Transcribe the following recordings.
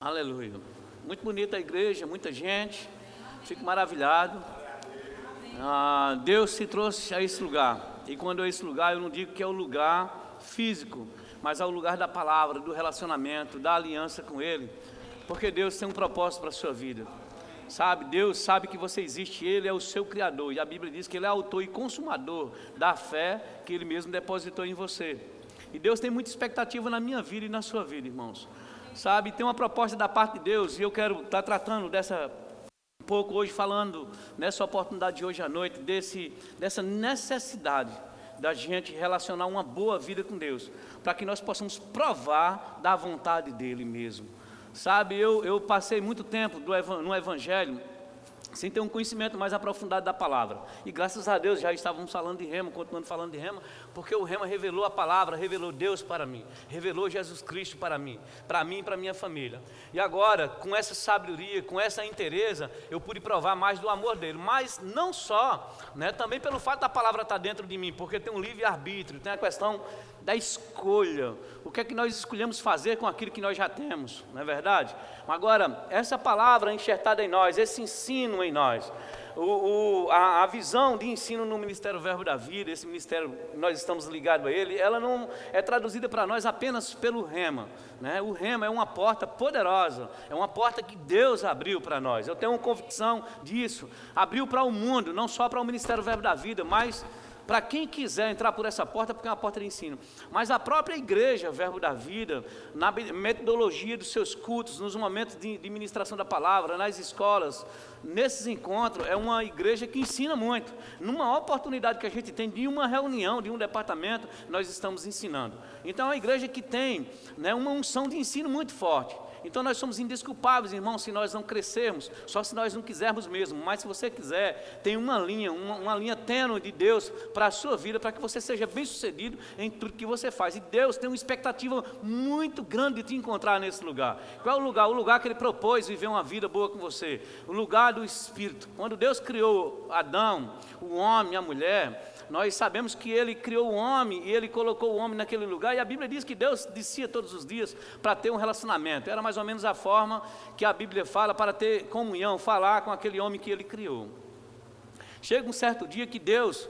Aleluia. Muito bonita a igreja, muita gente. Fico maravilhado. Deus se trouxe a esse lugar. E quando é esse lugar, eu não digo que é o lugar físico, mas é o lugar da palavra, do relacionamento, da aliança com Ele. Porque Deus tem um propósito para a sua vida. Sabe, Deus sabe que você existe, Ele é o seu Criador. E a Bíblia diz que Ele é autor e consumador da fé que Ele mesmo depositou em você. E Deus tem muita expectativa na minha vida e na sua vida, irmãos. Sabe, tem uma proposta da parte de Deus, e eu quero estar tratando um pouco hoje, falando nessa oportunidade de hoje à noite, dessa necessidade da gente relacionar uma boa vida com Deus, para que nós possamos provar da vontade dEle mesmo. Sabe, eu passei muito tempo no Evangelho, sem ter um conhecimento mais aprofundado da palavra, e graças a Deus já estávamos falando de rema, continuando falando de rema, porque o rema revelou a palavra, revelou Deus para mim, revelou Jesus Cristo para mim e para minha família. E agora, com essa sabedoria, com essa inteireza, eu pude provar mais do amor dele, mas não só, também pelo fato da palavra estar dentro de mim, porque tem um livre-arbítrio, tem a questão da escolha, o que é que nós escolhemos fazer com aquilo que nós já temos, não é verdade? Agora, essa palavra enxertada em nós, esse ensino em nós, a visão de ensino no Ministério Verbo da Vida, esse ministério, nós estamos ligados a ele, ela não é traduzida para nós apenas pelo rema, O rema é uma porta poderosa, é uma porta que Deus abriu para nós, eu tenho uma convicção disso, abriu para o mundo, não só para o Ministério Verbo da Vida, mas para quem quiser entrar por essa porta, porque é uma porta de ensino. Mas a própria igreja, Verbo da Vida, na metodologia dos seus cultos, nos momentos de ministração da palavra, nas escolas, nesses encontros, é uma igreja que ensina muito. Numa oportunidade que a gente tem de uma reunião, de um departamento, nós estamos ensinando. Então é uma igreja que tem uma unção de ensino muito forte. Então nós somos indesculpáveis, irmãos, se nós não crescermos, só se nós não quisermos mesmo. Mas se você quiser, tem uma linha tênue de Deus para a sua vida, para que você seja bem sucedido em tudo que você faz. E Deus tem uma expectativa muito grande de te encontrar nesse lugar. Qual é o lugar? O lugar que Ele propôs viver uma vida boa com você. O lugar do Espírito. Quando Deus criou Adão, o homem, a mulher, nós sabemos que Ele criou o homem e Ele colocou o homem naquele lugar, e a Bíblia diz que Deus descia todos os dias para ter um relacionamento. Era mais ou menos a forma que a Bíblia fala para ter comunhão, falar com aquele homem que Ele criou. Chega um certo dia que Deus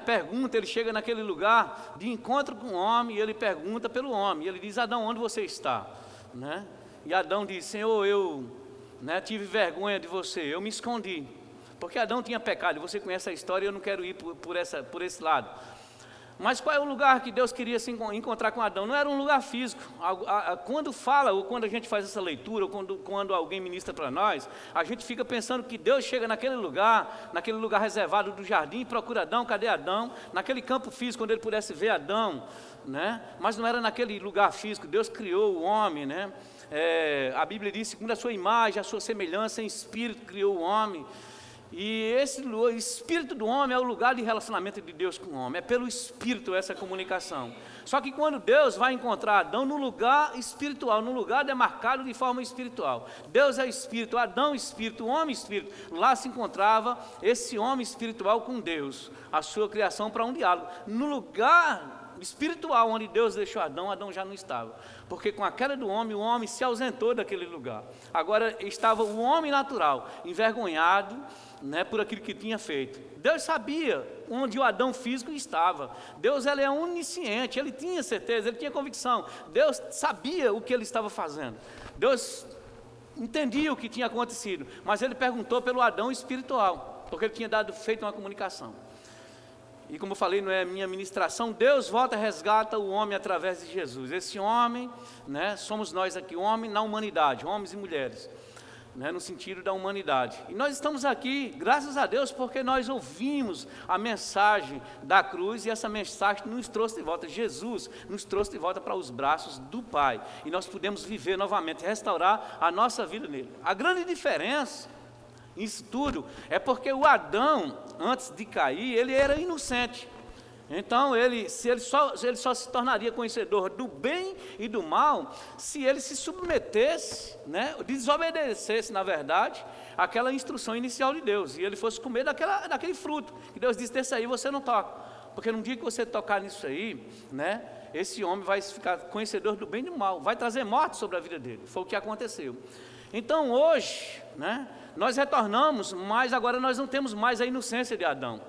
pergunta, Ele chega naquele lugar de encontro com o homem, e Ele pergunta pelo homem, e Ele diz: Adão, onde você está? E Adão diz: Senhor, eu tive vergonha de você, eu me escondi. Porque Adão tinha pecado, e você conhece a história, e eu não quero ir por esse lado. Mas qual é o lugar que Deus queria se encontrar com Adão? Não era um lugar físico. Quando fala, ou quando a gente faz essa leitura, ou quando alguém ministra para nós, a gente fica pensando que Deus chega naquele lugar reservado do jardim, e procura Adão, cadê Adão? Naquele campo físico, onde ele pudesse ver Adão, Mas não era naquele lugar físico. Deus criou o homem, A Bíblia diz, segundo a sua imagem, a sua semelhança, em espírito criou o homem. E o espírito do homem é o lugar de relacionamento de Deus com o homem, é pelo espírito essa comunicação. Só que quando Deus vai encontrar Adão no lugar espiritual, no lugar demarcado de forma espiritual, Deus é espírito, Adão espírito, o homem espírito, lá se encontrava esse homem espiritual com Deus, a sua criação para um diálogo. No lugar espiritual onde Deus deixou Adão, Adão já não estava, porque com a queda do homem, o homem se ausentou daquele lugar. Agora estava o homem natural, envergonhado, por aquilo que tinha feito. Deus sabia onde o Adão físico estava. Deus, ele é onisciente, ele tinha certeza, ele tinha convicção. Deus sabia o que ele estava fazendo. Deus entendia o que tinha acontecido, mas ele perguntou pelo Adão espiritual, porque ele tinha feito uma comunicação. E como eu falei, não é minha ministração, Deus volta e resgata o homem através de Jesus. Esse homem, somos nós aqui, homem na humanidade, homens e mulheres, no sentido da humanidade. E nós estamos aqui, graças a Deus, porque nós ouvimos a mensagem da cruz, e essa mensagem nos trouxe de volta. Jesus nos trouxe de volta para os braços do Pai, e nós podemos viver novamente, restaurar a nossa vida nele. A grande diferença nisso tudo é porque o Adão, antes de cair, ele era inocente. Então ele só se tornaria conhecedor do bem e do mal se ele se submetesse, desobedecesse, na verdade, aquela instrução inicial de Deus, e ele fosse comer daquele fruto, que Deus disse: desse aí você não toca, porque no dia que você tocar nisso aí, esse homem vai ficar conhecedor do bem e do mal, vai trazer morte sobre a vida dele. Foi o que aconteceu. Então hoje, né, nós retornamos, mas agora nós não temos mais a inocência de Adão,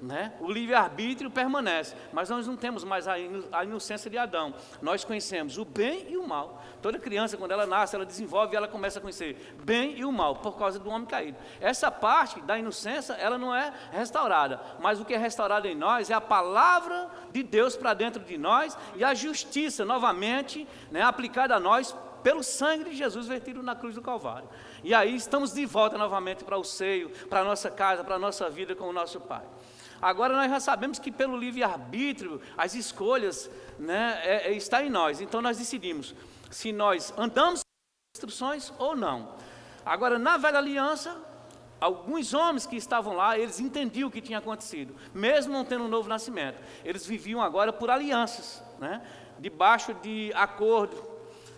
né? O livre-arbítrio permanece, mas nós não temos mais a inocência de Adão. Nós conhecemos o bem e o mal. Toda criança, quando ela nasce, ela desenvolve e ela começa a conhecer bem e o mal, por causa do homem caído. Essa parte da inocência, ela não é restaurada, mas o que é restaurado em nós é a palavra de Deus para dentro de nós e a justiça, novamente, né, aplicada a nós pelo sangue de Jesus vertido na cruz do Calvário. E aí estamos de volta novamente para o seio, para a nossa casa, para a nossa vida com o nosso Pai. Agora nós já sabemos que pelo livre-arbítrio, as escolhas, né, está em nós. Então nós decidimos se nós andamos com instruções ou não. Agora na velha aliança, alguns homens que estavam lá, eles entendiam o que tinha acontecido, mesmo não tendo um novo nascimento. Eles viviam agora por alianças, né, debaixo de acordo,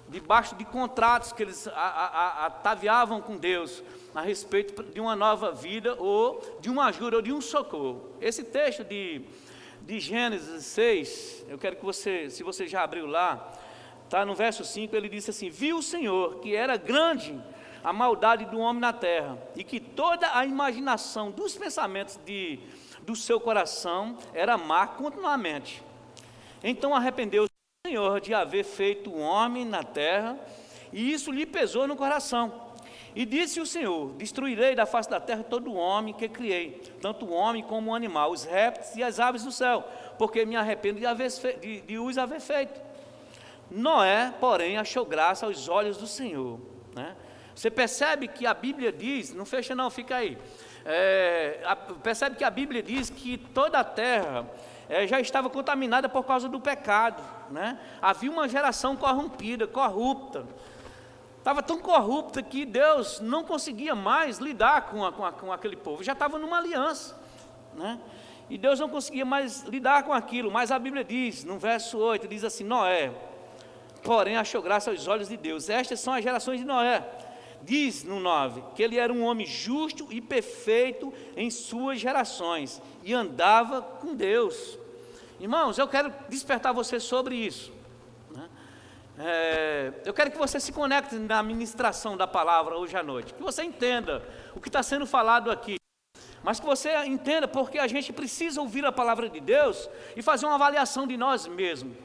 debaixo de contratos que eles ataviavam com Deus a respeito de uma nova vida ou de uma ajuda ou de um socorro. Esse texto de Gênesis 6, eu quero que você, se você já abriu lá, está no verso 5, ele disse assim: viu o Senhor que era grande a maldade do homem na terra, e que toda a imaginação dos pensamentos do seu coração era má continuamente. Então arrependeu-se o Senhor de haver feito o homem na terra, e isso lhe pesou no coração. E disse o Senhor: destruirei da face da terra todo o homem que criei, tanto o homem como o animal, os répteis e as aves do céu, porque me arrependo de os haver feito. Noé, porém, achou graça aos olhos do Senhor, né? Você percebe que a Bíblia diz, não fecha não, fica aí, percebe que a Bíblia diz que toda a terra já estava contaminada por causa do pecado, né? Havia uma geração corrompida, corrupta. Estava tão corrupta que Deus não conseguia mais lidar com aquele povo, já estava numa aliança, né? E Deus não conseguia mais lidar com aquilo, mas a Bíblia diz, no verso 8, diz assim: Noé, porém, achou graça aos olhos de Deus. Estas são as gerações de Noé. Diz no 9, que ele era um homem justo e perfeito em suas gerações, e andava com Deus. Irmãos, eu quero despertar você sobre isso. Eu quero que você se conecte na ministração da palavra hoje à noite, que você entenda o que está sendo falado aqui, mas que você entenda porque a gente precisa ouvir a palavra de Deus e fazer uma avaliação de nós mesmos,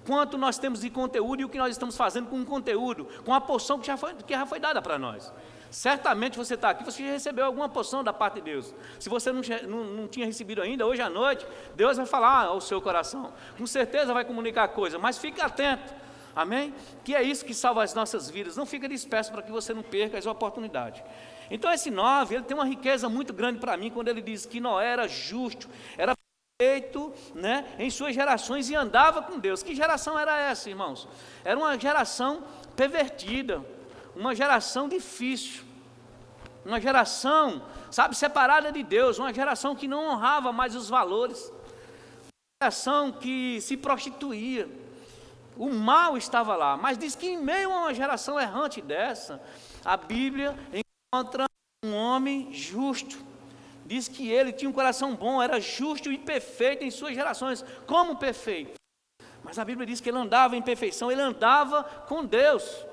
quanto nós temos de conteúdo e o que nós estamos fazendo com o conteúdo, com a porção que já foi dada para nós. Certamente você está aqui, você já recebeu alguma porção da parte de Deus. Se você não tinha recebido ainda, hoje à noite Deus vai falar ao seu coração, com certeza vai comunicar coisa, mas fique atento. Amém? Que é isso que salva as nossas vidas. Não fica disperso para que você não perca as oportunidades. Então esse 9, ele tem uma riqueza muito grande para mim, quando ele diz que Noé era justo, era perfeito, né, em suas gerações e andava com Deus. Que geração era essa, irmãos? Era uma geração pervertida, uma geração difícil, uma geração, sabe, separada de Deus, uma geração que não honrava mais os valores, uma geração que se prostituía. O mal estava lá, mas diz que em meio a uma geração errante dessa, a Bíblia encontra um homem justo. Diz que ele tinha um coração bom, era justo e perfeito em suas gerações. Como perfeito? Mas a Bíblia diz que ele andava em perfeição, ele andava com Deus.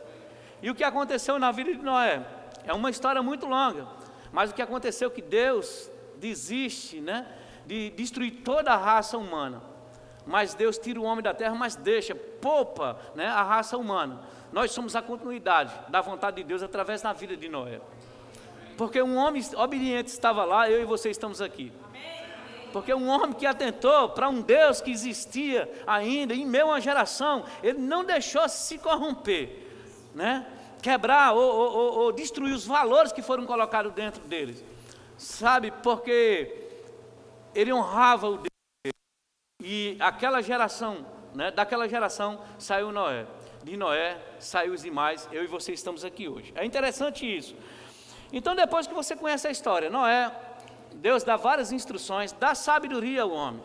E o que aconteceu na vida de Noé? É uma história muito longa, mas o que aconteceu é que Deus desiste, né, de destruir toda a raça humana. Mas Deus tira o homem da terra, mas poupa, né, a raça humana. Nós somos a continuidade da vontade de Deus através da vida de Noé. Porque um homem obediente estava lá, eu e você estamos aqui. Porque um homem que atentou para um Deus que existia ainda, em meio a uma geração, ele não deixou se corromper, né, quebrar ou destruir os valores que foram colocados dentro deles. Sabe, porque ele honrava o Deus. E aquela geração, né, daquela geração saiu Noé. De Noé saiu os demais, eu e você estamos aqui hoje. É interessante isso. Então depois que você conhece a história, Noé, Deus dá várias instruções, dá sabedoria ao homem.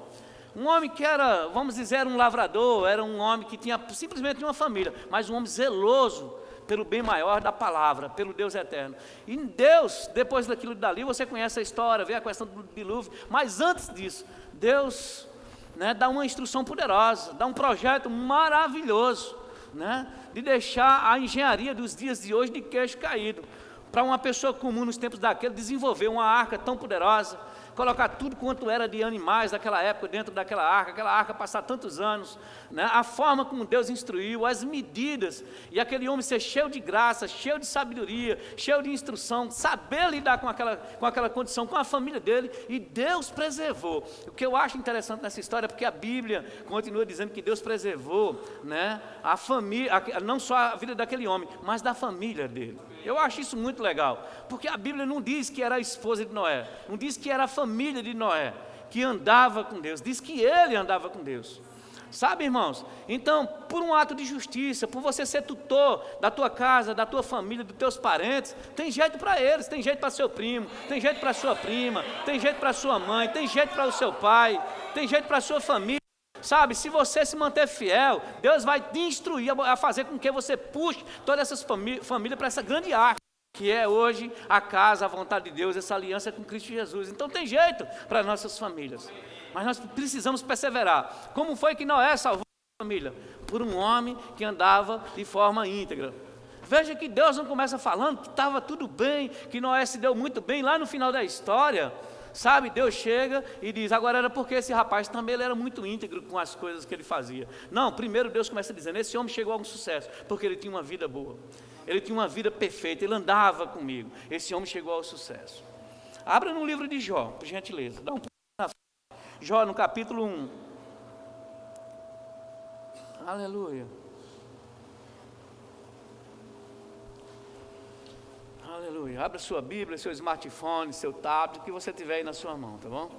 Um homem que era, vamos dizer, um lavrador, era um homem que tinha simplesmente uma família, mas um homem zeloso pelo bem maior da palavra, pelo Deus eterno. E Deus, depois daquilo dali, você conhece a história, vê a questão do dilúvio, mas antes disso, Deus né, dá uma instrução poderosa, dá um projeto maravilhoso, né, de deixar a engenharia dos dias de hoje de queixo caído, para uma pessoa comum nos tempos daquele desenvolver uma arca tão poderosa, colocar tudo quanto era de animais daquela época dentro daquela arca passar tantos anos, né? A forma como Deus instruiu, as medidas, e aquele homem ser cheio de graça, cheio de sabedoria, cheio de instrução, saber lidar com aquela condição, com a família dele, e Deus preservou. O que eu acho interessante nessa história é porque a Bíblia continua dizendo que Deus preservou, né, a família, não só a vida daquele homem, mas da família dele. Eu acho isso muito legal, porque a Bíblia não diz que era a esposa de Noé, não diz que era a família de Noé que andava com Deus, diz que ele andava com Deus. Sabe, irmãos? Então, por um ato de justiça, por você ser tutor da tua casa, da tua família, dos teus parentes, tem jeito para eles, tem jeito para seu primo, tem jeito para sua prima, tem jeito para sua mãe, tem jeito para o seu pai, tem jeito para a sua família. Sabe, se você se manter fiel, Deus vai te instruir a fazer com que você puxe todas essas famílias para essa grande arca, que é hoje a casa, a vontade de Deus, essa aliança com Cristo Jesus. Então tem jeito para nossas famílias, mas nós precisamos perseverar. Como foi que Noé salvou a família? Por um homem que andava de forma íntegra. Veja que Deus não começa falando que estava tudo bem, que Noé se deu muito bem lá no final da história. Sabe, Deus chega e diz, agora era porque esse rapaz também ele era muito íntegro com as coisas que ele fazia. Não, primeiro Deus começa dizendo, esse homem chegou a um sucesso, porque ele tinha uma vida boa, ele tinha uma vida perfeita, ele andava comigo, esse homem chegou ao sucesso. Abra no livro de Jó, por gentileza, dá um pouco na frente. Jó no capítulo 1, aleluia. Aleluia. Abra sua Bíblia, seu smartphone, seu tablet, o que você tiver aí na sua mão, tá bom?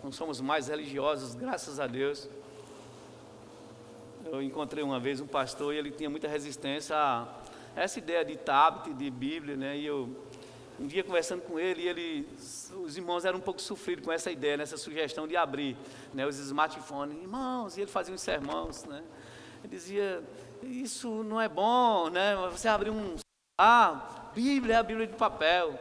Não somos mais religiosos, graças a Deus. Eu encontrei uma vez um pastor e ele tinha muita resistência a essa ideia de tablet, de Bíblia, né? E eu, um dia conversando com ele, os irmãos eram um pouco sofridos com essa ideia, nessa sugestão de abrir, né, os smartphones. Irmãos, e ele fazia uns sermãos, né? Ele dizia, isso não é bom, né? Você abrir um... Bíblia é a Bíblia de papel.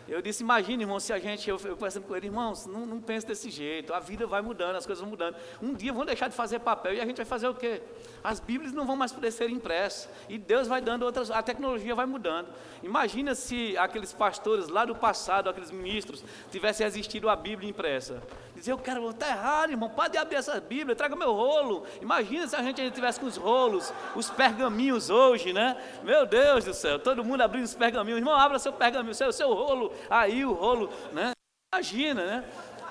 Eu disse, imagine, irmão, se a gente, eu conversando com ele, irmãos, não pense desse jeito, a vida vai mudando, as coisas vão mudando. Um dia vão deixar de fazer papel e a gente vai fazer o quê? As Bíblias não vão mais poder ser impressas, e Deus vai dando outras, a tecnologia vai mudando. Imagina se aqueles pastores lá do passado, aqueles ministros, tivessem resistido à Bíblia impressa. Dizer, eu quero, está errado, irmão, pode abrir essa Bíblia, traga meu rolo. Imagina se a gente ainda tivesse com os rolos, os pergaminhos hoje, né? Meu Deus do céu, todo mundo abrindo os pergaminhos. Irmão, abra seu pergaminho, seu rolo, aí o rolo, né? Imagina, né?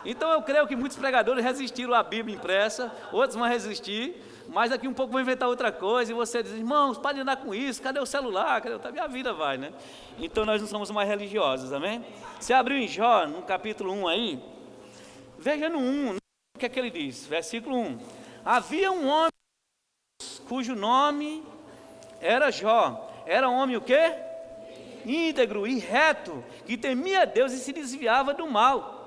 Então eu creio que muitos pregadores resistiram à Bíblia impressa, outros vão resistir, mas daqui um pouco vão inventar outra coisa, e você diz, irmãos, pode andar com isso, cadê o celular? Cadê? Minha vida vai, né? Então nós não somos mais religiosos, amém? Você abriu em Jó, no capítulo 1 aí, veja no 1, o que é que ele diz? Versículo 1, havia um homem cujo nome era Jó, era um homem o quê? Íntegro e reto, que temia Deus e se desviava do mal.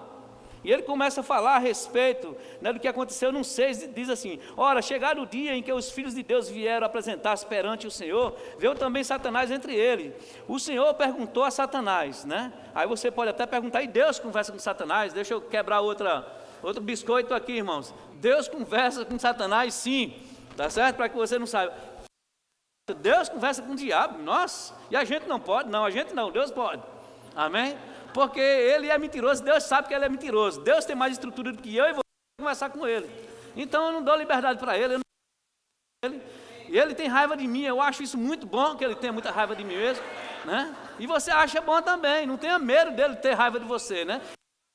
E ele começa a falar a respeito, né, do que aconteceu no 6, diz assim, ora, chegado o dia em que os filhos de Deus vieram apresentar-se perante o Senhor, veio também Satanás entre eles. O Senhor perguntou a Satanás, né? Aí você pode até perguntar, e Deus conversa com Satanás? Deixa eu quebrar outro biscoito aqui, irmãos. Deus conversa com Satanás, sim, tá certo? Para que você não saiba. Deus conversa com o diabo, nossa, e a gente não pode? Não, a gente não, Deus pode, amém? Porque ele é mentiroso, Deus sabe que ele é mentiroso, Deus tem mais estrutura do que eu e vou conversar com ele, então eu não dou liberdade para ele, e ele tem raiva de mim, eu acho isso muito bom, que ele tenha muita raiva de mim mesmo, né? E você acha bom também, não tenha medo dele ter raiva de você, né?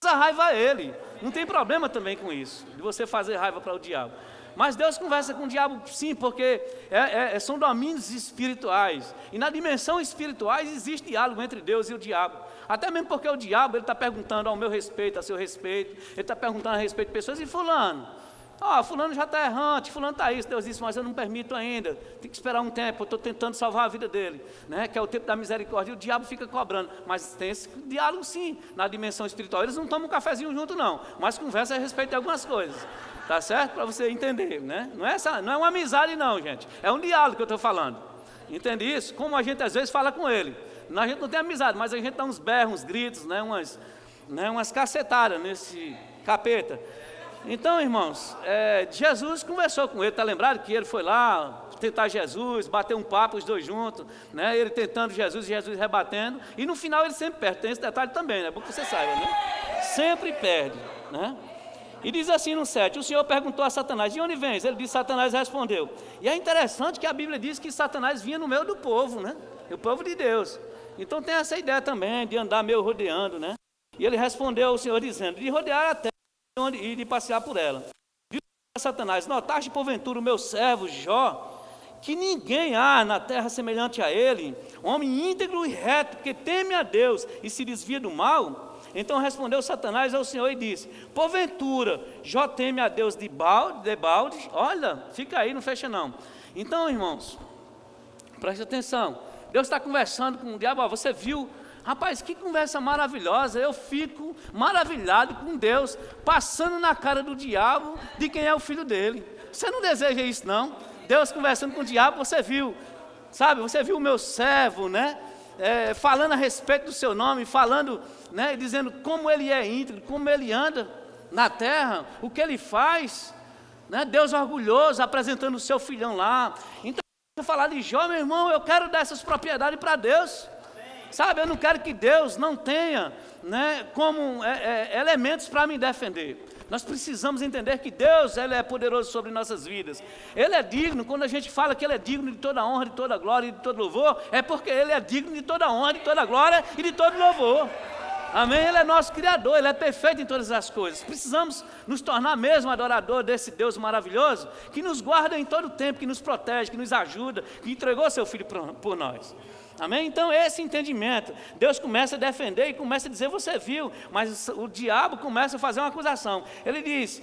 Faça raiva a ele, não tem problema também com isso, de você fazer raiva para o diabo. Mas Deus conversa com o diabo sim, porque são domínios espirituais. E na dimensão espiritual existe diálogo entre Deus e o diabo. Até mesmo porque o diabo está perguntando ao meu respeito, a seu respeito. Ele está perguntando a respeito de pessoas. E fulano? Fulano já está errante, fulano está isso. Deus disse, mas eu não permito ainda. Tem que esperar um tempo, eu estou tentando salvar a vida dele, né? Que é o tempo da misericórdia. E o diabo fica cobrando. Mas tem esse diálogo sim, na dimensão espiritual. Eles não tomam um cafezinho junto não, mas conversam a respeito de algumas coisas. Tá certo? Para você entender, né? Não é uma amizade não, gente. É um diálogo que eu estou falando. Entende isso? Como a gente às vezes fala com ele. A gente não tem amizade, mas a gente dá uns berros, uns gritos, né? Umas cacetadas nesse capeta. Então, irmãos, Jesus conversou com ele, está lembrado que ele foi lá tentar Jesus, bater um papo os dois juntos, né? Ele tentando Jesus e Jesus rebatendo, e no final ele sempre perde, tem esse detalhe também, né? É bom que você saiba, né? Sempre perde, né? E diz assim no 7, o Senhor perguntou a Satanás, de onde vens? Ele disse, Satanás respondeu. E é interessante que a Bíblia diz que Satanás vinha no meio do povo, né? O povo de Deus. Então tem essa ideia também de andar meio rodeando, né? E ele respondeu ao Senhor dizendo, de rodear a terra e de passear por ela. Disse a Satanás, notaste porventura o meu servo Jó, que ninguém há na terra semelhante a ele, homem íntegro e reto, que teme a Deus e se desvia do mal? Então respondeu Satanás ao Senhor e disse, porventura, Jó teme a Deus de balde? Olha, fica aí, não fecha não. Então, irmãos, preste atenção, Deus está conversando com o diabo, ó, você viu, rapaz, que conversa maravilhosa, eu fico maravilhado com Deus, passando na cara do diabo de quem é o filho dele. Você não deseja isso não? Deus conversando com o diabo, você viu, sabe, você viu o meu servo, né? Falando a respeito do seu nome, falando, né, dizendo como ele é íntegro, como ele anda na terra, o que ele faz, né? Deus orgulhoso, apresentando o seu filhão lá. Então, se eu falar de Jó, meu irmão, eu quero dar essas propriedades para Deus, sabe, eu não quero que Deus não tenha, né, como elementos para me defender. Nós precisamos entender que Deus, Ele é poderoso sobre nossas vidas. Ele é digno, quando a gente fala que Ele é digno de toda honra, de toda glória e de todo louvor, é porque Ele é digno de toda honra, de toda glória e de todo louvor. Amém? Ele é nosso Criador, Ele é perfeito em todas as coisas. Precisamos nos tornar mesmo adorador desse Deus maravilhoso, que nos guarda em todo o tempo, que nos protege, que nos ajuda, que entregou seu Filho por nós. Amém? Então esse entendimento, Deus começa a defender e começa a dizer, você viu, mas o diabo começa a fazer uma acusação. Ele diz,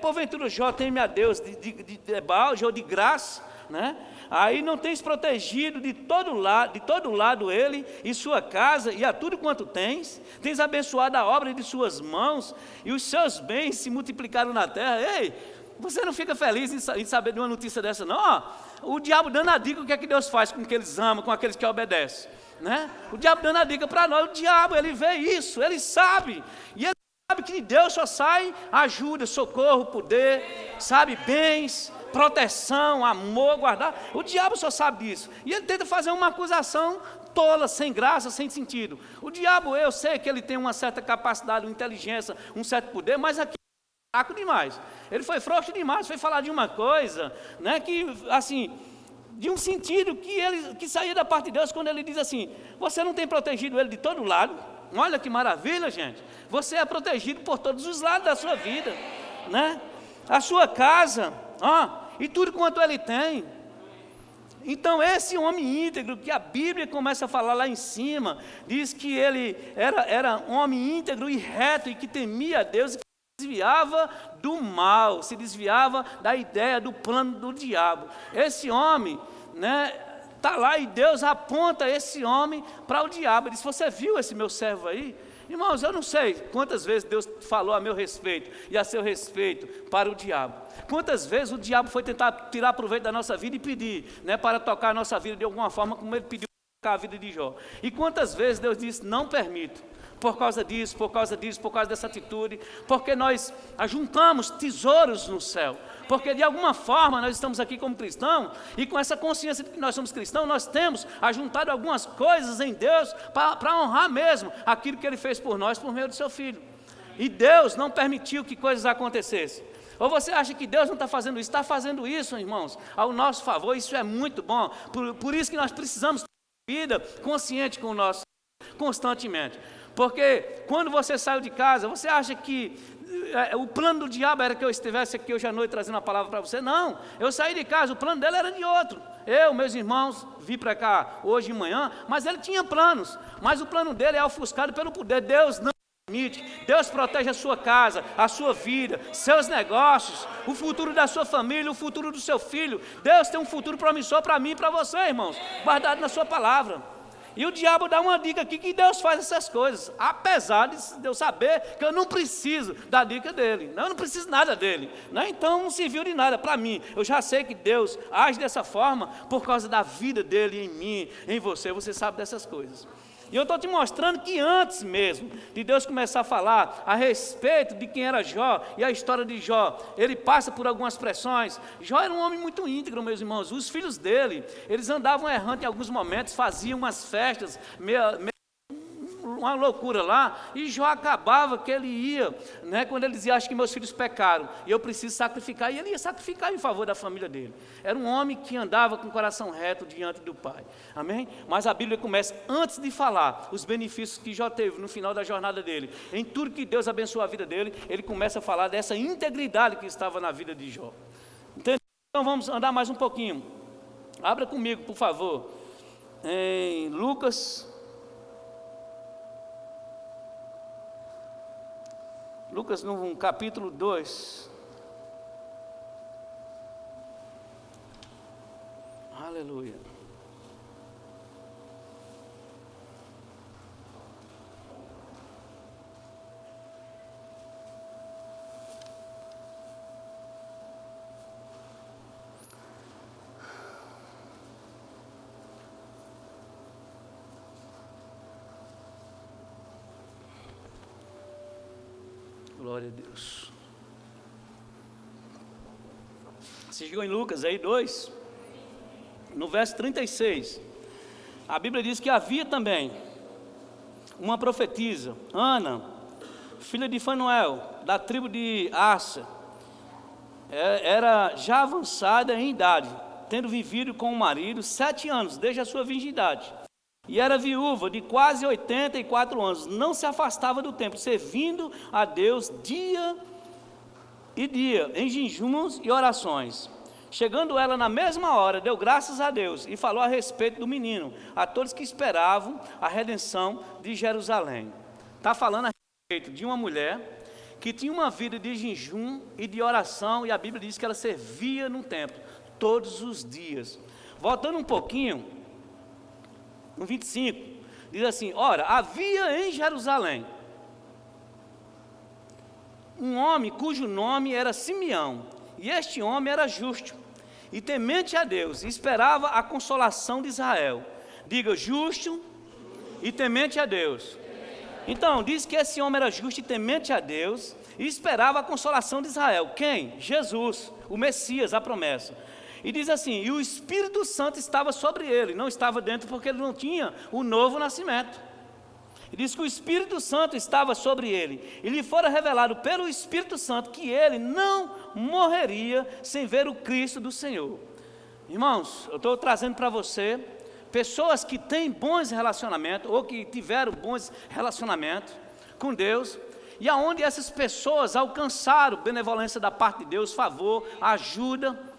porventura Jó teme a Deus de balde ou de graça, né? Aí não tens protegido de todo lado ele e sua casa e a tudo quanto tens abençoado a obra de suas mãos e os seus bens se multiplicaram na terra. Ei, você não fica feliz em saber de uma notícia dessa não? Ó, o diabo dando a dica o que é que Deus faz com aqueles amam, com aqueles que obedecem, né? O diabo dando a dica para nós, o diabo, ele vê isso, ele sabe, e ele sabe que de Deus só sai ajuda, socorro, poder, sabe, bens, proteção, amor, guardar. O diabo só sabe disso, e ele tenta fazer uma acusação tola, sem graça, sem sentido. O diabo, eu sei que ele tem uma certa capacidade, uma inteligência, um certo poder, mas aqui fraco demais, ele foi frouxo demais, foi falar de uma coisa, né, que assim, de um sentido que saía da parte de Deus, quando ele diz assim, você não tem protegido ele de todo lado, olha que maravilha gente, você é protegido por todos os lados da sua vida, né, a sua casa, e tudo quanto ele tem. Então esse homem íntegro, que a Bíblia começa a falar lá em cima, diz que ele era um homem íntegro e reto, e que temia a Deus, desviava do mal, se desviava da ideia, do plano do diabo. Esse homem, né, está lá e Deus aponta esse homem para o diabo. Ele diz, você viu esse meu servo aí? Irmãos, eu não sei quantas vezes Deus falou a meu respeito e a seu respeito para o diabo. Quantas vezes o diabo foi tentar tirar proveito da nossa vida e pedir, né, para tocar a nossa vida de alguma forma, como ele pediu para tocar a vida de Jó. E quantas vezes Deus disse, não permito. Por causa disso, por causa dessa atitude, porque nós ajuntamos tesouros no céu, porque de alguma forma nós estamos aqui como cristãos, e com essa consciência de que nós somos cristãos, nós temos ajuntado algumas coisas em Deus, para honrar mesmo aquilo que Ele fez por nós, por meio do Seu Filho, e Deus não permitiu que coisas acontecessem. Ou você acha que Deus não está fazendo isso? Está fazendo isso, irmãos, ao nosso favor, isso é muito bom, por isso que nós precisamos ter vida consciente com o nosso, constantemente. Porque quando você saiu de casa, você acha que o plano do diabo era que eu estivesse aqui hoje à noite trazendo a palavra para você? Não, eu saí de casa, o plano dele era de outro. Eu, meus irmãos, vim para cá hoje de manhã, mas ele tinha planos. Mas o plano dele é ofuscado pelo poder. Deus não permite. Deus protege a sua casa, a sua vida, seus negócios, o futuro da sua família, o futuro do seu filho. Deus tem um futuro promissor para mim e para você, irmãos, guardado na sua palavra. E o diabo dá uma dica aqui que Deus faz essas coisas, apesar de eu saber que eu não preciso da dica dele, eu não preciso nada dele, né? Então não serviu de nada para mim. Eu já sei que Deus age dessa forma por causa da vida dele em mim, em você sabe dessas coisas. E eu estou te mostrando que antes mesmo de Deus começar a falar a respeito de quem era Jó e a história de Jó, ele passa por algumas pressões. Jó era um homem muito íntegro, meus irmãos. Os filhos dele, eles andavam errando em alguns momentos, faziam umas festas uma loucura lá, e Jó acabava que ele ia, né, quando ele dizia, acho que meus filhos pecaram, e eu preciso sacrificar, e ele ia sacrificar em favor da família dele. Era um homem que andava com o coração reto diante do Pai, amém? Mas a Bíblia começa, antes de falar os benefícios que Jó teve no final da jornada dele, em tudo que Deus abençoou a vida dele, ele começa a falar dessa integridade que estava na vida de Jó. Entendeu? Então vamos andar mais um pouquinho. Abra comigo, por favor, em Lucas no capítulo 2. Aleluia. Glória a Deus. Você chegou em Lucas aí 2, no verso 36, a Bíblia diz que havia também uma profetisa, Ana, filha de Fanuel, da tribo de Asser. Era já avançada em idade, tendo vivido com o marido 7 anos, desde a sua virgindade. E era viúva de quase 84 anos, não se afastava do templo, servindo a Deus dia e dia, em jejuns e orações. Chegando ela na mesma hora, deu graças a Deus e falou a respeito do menino, a todos que esperavam a redenção de Jerusalém. Está falando a respeito de uma mulher que tinha uma vida de jejum e de oração, e a Bíblia diz que ela servia no templo todos os dias. Voltando um pouquinho, no 25, diz assim: ora, havia em Jerusalém um homem cujo nome era Simeão, e este homem era justo e temente a Deus, e esperava a consolação de Israel. Diga, justo e temente a Deus. Então, diz que esse homem era justo e temente a Deus, e esperava a consolação de Israel. Quem? Jesus, o Messias, a promessa. E diz assim, e o Espírito Santo estava sobre ele, não estava dentro porque ele não tinha o novo nascimento. E diz que o Espírito Santo estava sobre ele, e lhe fora revelado pelo Espírito Santo que ele não morreria sem ver o Cristo do Senhor. Irmãos, eu estou trazendo para você pessoas que têm bons relacionamentos, ou que tiveram bons relacionamentos com Deus, e aonde essas pessoas alcançaram benevolência da parte de Deus, favor, ajuda,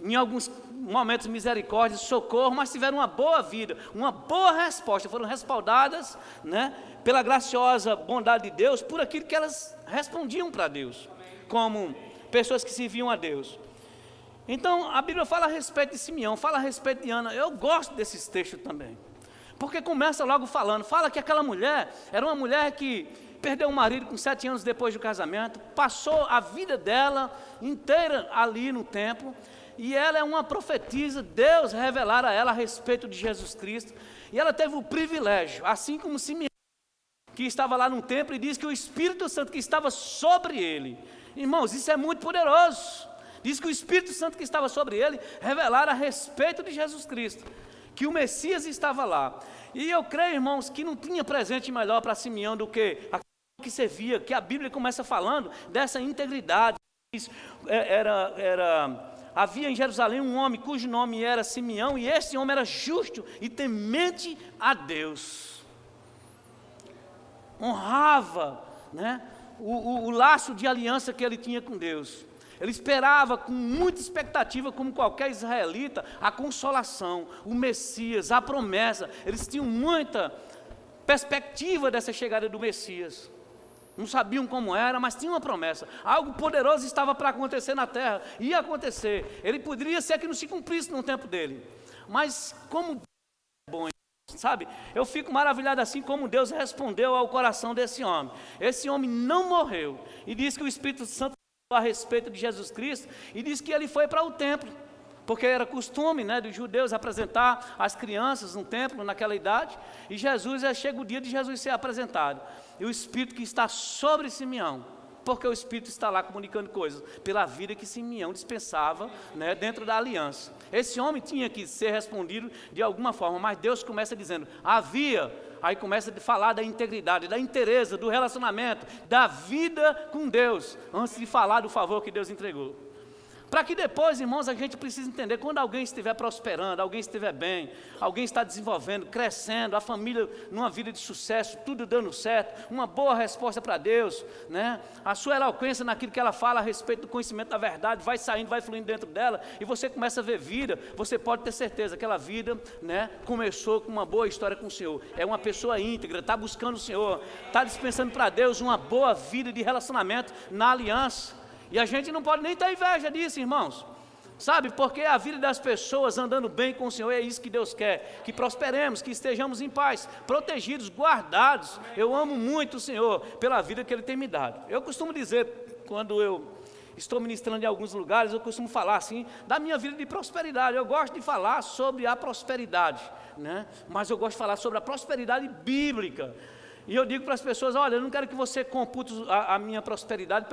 em alguns momentos misericórdia, socorro, mas tiveram uma boa vida, uma boa resposta, foram respaldadas, né, pela graciosa bondade de Deus, por aquilo que elas respondiam para Deus, como pessoas que serviam a Deus. Então a Bíblia fala a respeito de Simeão, fala a respeito de Ana. Eu gosto desses textos também, porque começa logo falando, fala que aquela mulher era uma mulher que perdeu o marido com 7 anos depois do casamento, passou a vida dela inteira ali no templo, e ela é uma profetisa, Deus revelara a ela a respeito de Jesus Cristo, e ela teve o privilégio, assim como Simeão, que estava lá no templo, e diz que o Espírito Santo que estava sobre ele, irmãos, isso é muito poderoso, diz que o Espírito Santo que estava sobre ele, revelara a respeito de Jesus Cristo, que o Messias estava lá, e eu creio, irmãos, que não tinha presente melhor para Simeão do que aquilo que servia, que a Bíblia começa falando dessa integridade, havia em Jerusalém um homem cujo nome era Simeão, e esse homem era justo e temente a Deus, honrava, né, o laço de aliança que ele tinha com Deus. Ele esperava com muita expectativa, como qualquer israelita, a consolação, o Messias, a promessa. Eles tinham muita perspectiva dessa chegada do Messias. Não sabiam como era, mas tinha uma promessa. Algo poderoso estava para acontecer na terra, ia acontecer. Ele poderia ser que não se cumprisse no tempo dele. Mas como é bom, sabe? Eu fico maravilhado assim como Deus respondeu ao coração desse homem. Esse homem não morreu. E diz que o Espírito Santo falou a respeito de Jesus Cristo, e diz que ele foi para o templo. porque era costume, né, dos judeus apresentar as crianças no templo naquela idade, e chega o dia de Jesus ser apresentado, e o Espírito que está sobre Simeão, porque o Espírito está lá comunicando coisas, pela vida que Simeão dispensava, né, dentro da aliança. Esse homem tinha que ser respondido de alguma forma, mas Deus começa dizendo, aí começa a falar da integridade, da inteireza, do relacionamento, da vida com Deus, antes de falar do favor que Deus entregou. Para que depois, irmãos, a gente precisa entender, quando alguém estiver prosperando, alguém estiver bem, alguém está desenvolvendo, crescendo, a família numa vida de sucesso, tudo dando certo, uma boa resposta para Deus, né? A sua eloquência naquilo que ela fala a respeito do conhecimento da verdade, vai saindo, vai fluindo dentro dela, e você começa a ver vida, você pode ter certeza que aquela vida, né, começou com uma boa história com o Senhor, é uma pessoa íntegra, está buscando o Senhor, está dispensando para Deus uma boa vida de relacionamento na aliança. E a gente não pode nem ter inveja disso, irmãos, sabe, porque a vida das pessoas andando bem com o Senhor, é isso que Deus quer, que prosperemos, que estejamos em paz, protegidos, guardados. Eu amo muito o Senhor pela vida que Ele tem me dado. Eu costumo dizer, quando eu estou ministrando em alguns lugares, eu costumo falar assim, da minha vida de prosperidade. Eu gosto de falar sobre a prosperidade, né? Mas eu gosto de falar sobre a prosperidade bíblica. E eu digo para as pessoas, olha, eu não quero que você compute a minha prosperidade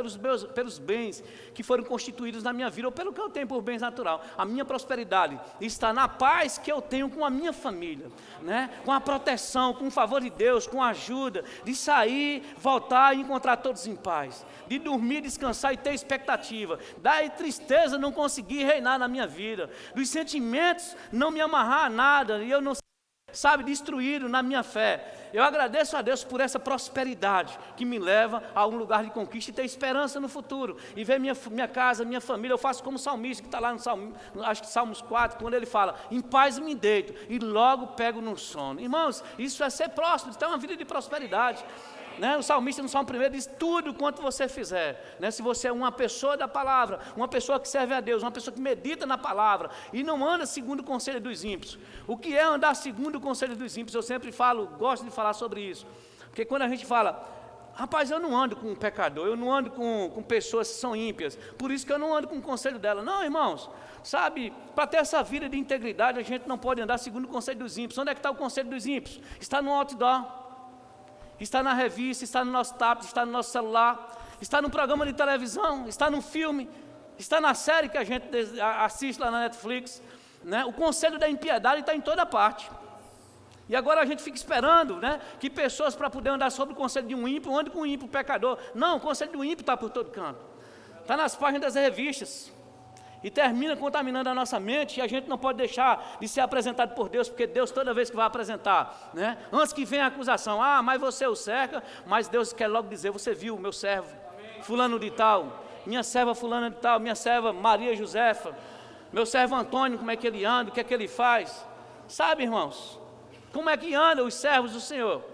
pelos bens que foram constituídos na minha vida, ou pelo que eu tenho por bens natural. A minha prosperidade está na paz que eu tenho com a minha família, né? Com a proteção, com o favor de Deus, com a ajuda, de sair, voltar e encontrar todos em paz, de dormir, descansar e ter expectativa, da tristeza não conseguir reinar na minha vida, dos sentimentos não me amarrar a nada, e eu não destruído na minha fé. Eu agradeço a Deus por essa prosperidade que me leva a um lugar de conquista e ter esperança no futuro, e ver minha casa, minha família. Eu faço como o salmista que está lá no acho que Salmos 4, quando ele fala, em paz me deito e logo pego no sono. Irmãos, isso é ser próspero, isso é uma vida de prosperidade, né? O salmista no Salmo 1 diz, tudo quanto você fizer, né? Se você é uma pessoa da palavra, uma pessoa que serve a Deus, uma pessoa que medita na palavra, e não anda segundo o conselho dos ímpios. O que é andar segundo o conselho dos ímpios? Eu sempre gosto de falar sobre isso, porque quando a gente fala, rapaz, eu não ando com um pecador, eu não ando com pessoas que são ímpias, por isso que eu não ando com o conselho dela. Não, irmãos, sabe, para ter essa vida de integridade, a gente não pode andar segundo o conselho dos ímpios. Onde é que está o conselho dos ímpios? Está no outdoor, está na revista, está no nosso tablet, está no nosso celular, está no programa de televisão, está no filme, está na série que a gente assiste lá na Netflix, né? O conselho da impiedade está em toda parte. E agora a gente fica esperando, né, que pessoas, para poder andar sobre o conselho de um ímpio, andem com um ímpio pecador. Não, o conselho do ímpio está por todo canto, está nas páginas das revistas, e termina contaminando a nossa mente, e a gente não pode deixar de ser apresentado por Deus, porque Deus, toda vez que vai apresentar, né, antes que venha a acusação, mas você o cerca, mas Deus quer logo dizer, você viu o meu servo, fulano de tal, minha serva fulana de tal, minha serva Maria Josefa, meu servo Antônio, como é que ele anda, o que é que ele faz? Sabe, irmãos, como é que andam os servos do Senhor?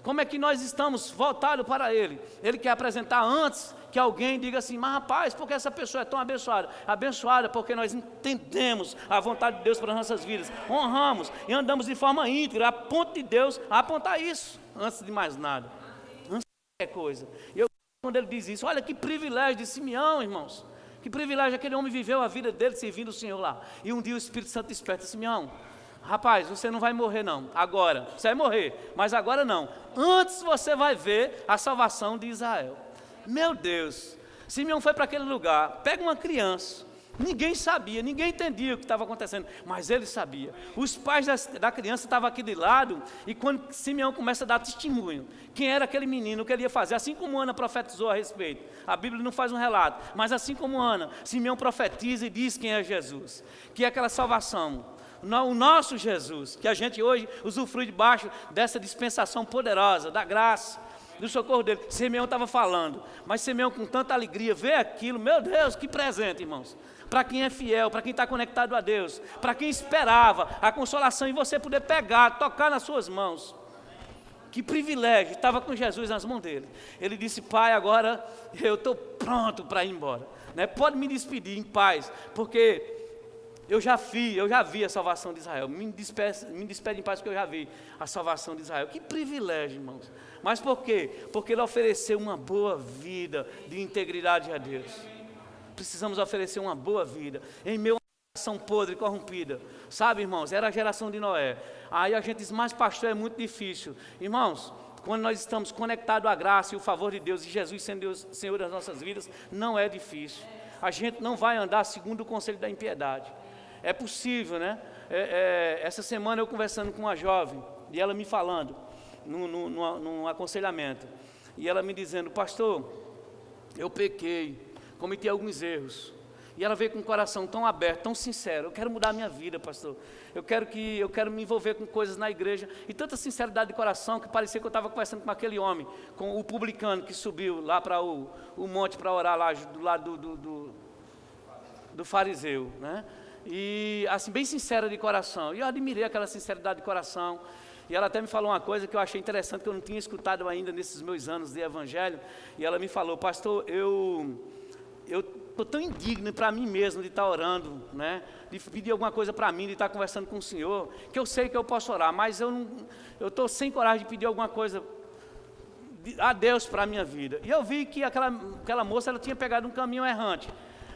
Como é que nós estamos voltados para Ele? Ele quer apresentar antes que alguém diga assim, mas rapaz, por que essa pessoa é tão abençoada? Abençoada porque nós entendemos a vontade de Deus para as nossas vidas, honramos e andamos de forma íntegra, a ponto de Deus apontar isso, antes de mais nada, antes de qualquer coisa. E eu, quando ele diz isso, olha que privilégio de Simeão, irmãos, que privilégio, aquele homem viveu a vida dele servindo o Senhor lá, e um dia o Espírito Santo desperta, Simeão, rapaz, você não vai morrer não, agora, você vai morrer, mas agora não, antes você vai ver a salvação de Israel. Meu Deus, Simeão foi para aquele lugar, pega uma criança, ninguém sabia, ninguém entendia o que estava acontecendo, mas ele sabia. Os pais da criança estavam aqui de lado, e quando Simeão começa a dar testemunho, quem era aquele menino, o que ele ia fazer, assim como Ana profetizou a respeito, a Bíblia não faz um relato, mas assim como Ana, Simeão profetiza e diz quem é Jesus, que é aquela salvação, o nosso Jesus, que a gente hoje usufrui debaixo dessa dispensação poderosa, da graça, do socorro dele. Simeão estava falando, mas Simeão com tanta alegria, vê aquilo, meu Deus, que presente, irmãos, para quem é fiel, para quem está conectado a Deus, para quem esperava a consolação e você poder pegar, tocar nas suas mãos, que privilégio, estava com Jesus nas mãos dele. Ele disse, pai, agora eu estou pronto para ir embora, né? Pode me despedir em paz, porque eu já vi a salvação de Israel, me despede em paz, porque eu já vi a salvação de Israel. Que privilégio, irmãos. Mas por quê? Porque ele ofereceu uma boa vida de integridade a Deus. Precisamos oferecer uma boa vida em meio à geração podre, corrompida. Sabe, irmãos, era a geração de Noé. Aí a gente diz, mas pastor, é muito difícil. Irmãos, quando nós estamos conectados à graça e o favor de Deus, e Jesus sendo Deus, Senhor das nossas vidas, não é difícil. A gente não vai andar segundo o conselho da impiedade. É possível, né? Essa semana eu conversando com uma jovem, e ela me falando, num aconselhamento, e ela me dizendo, pastor, eu pequei, cometi alguns erros. E ela veio com o coração tão aberto, tão sincero, eu quero mudar a minha vida, pastor. Eu quero me envolver com coisas na igreja. E tanta sinceridade de coração que parecia que eu estava conversando com aquele homem, com o publicano que subiu lá para o monte para orar lá do lado do fariseu, né? E assim, bem sincera de coração. E eu admirei aquela sinceridade de coração. E ela até me falou uma coisa que eu achei interessante, que eu não tinha escutado ainda nesses meus anos de evangelho. E ela me falou, pastor, eu estou tão indigno para mim mesmo de estar orando, né? De pedir alguma coisa para mim, de estar conversando com o Senhor, que eu sei que eu posso orar, mas eu estou sem coragem de pedir alguma coisa a Deus para a minha vida. E eu vi que aquela moça, ela tinha pegado um caminho errante,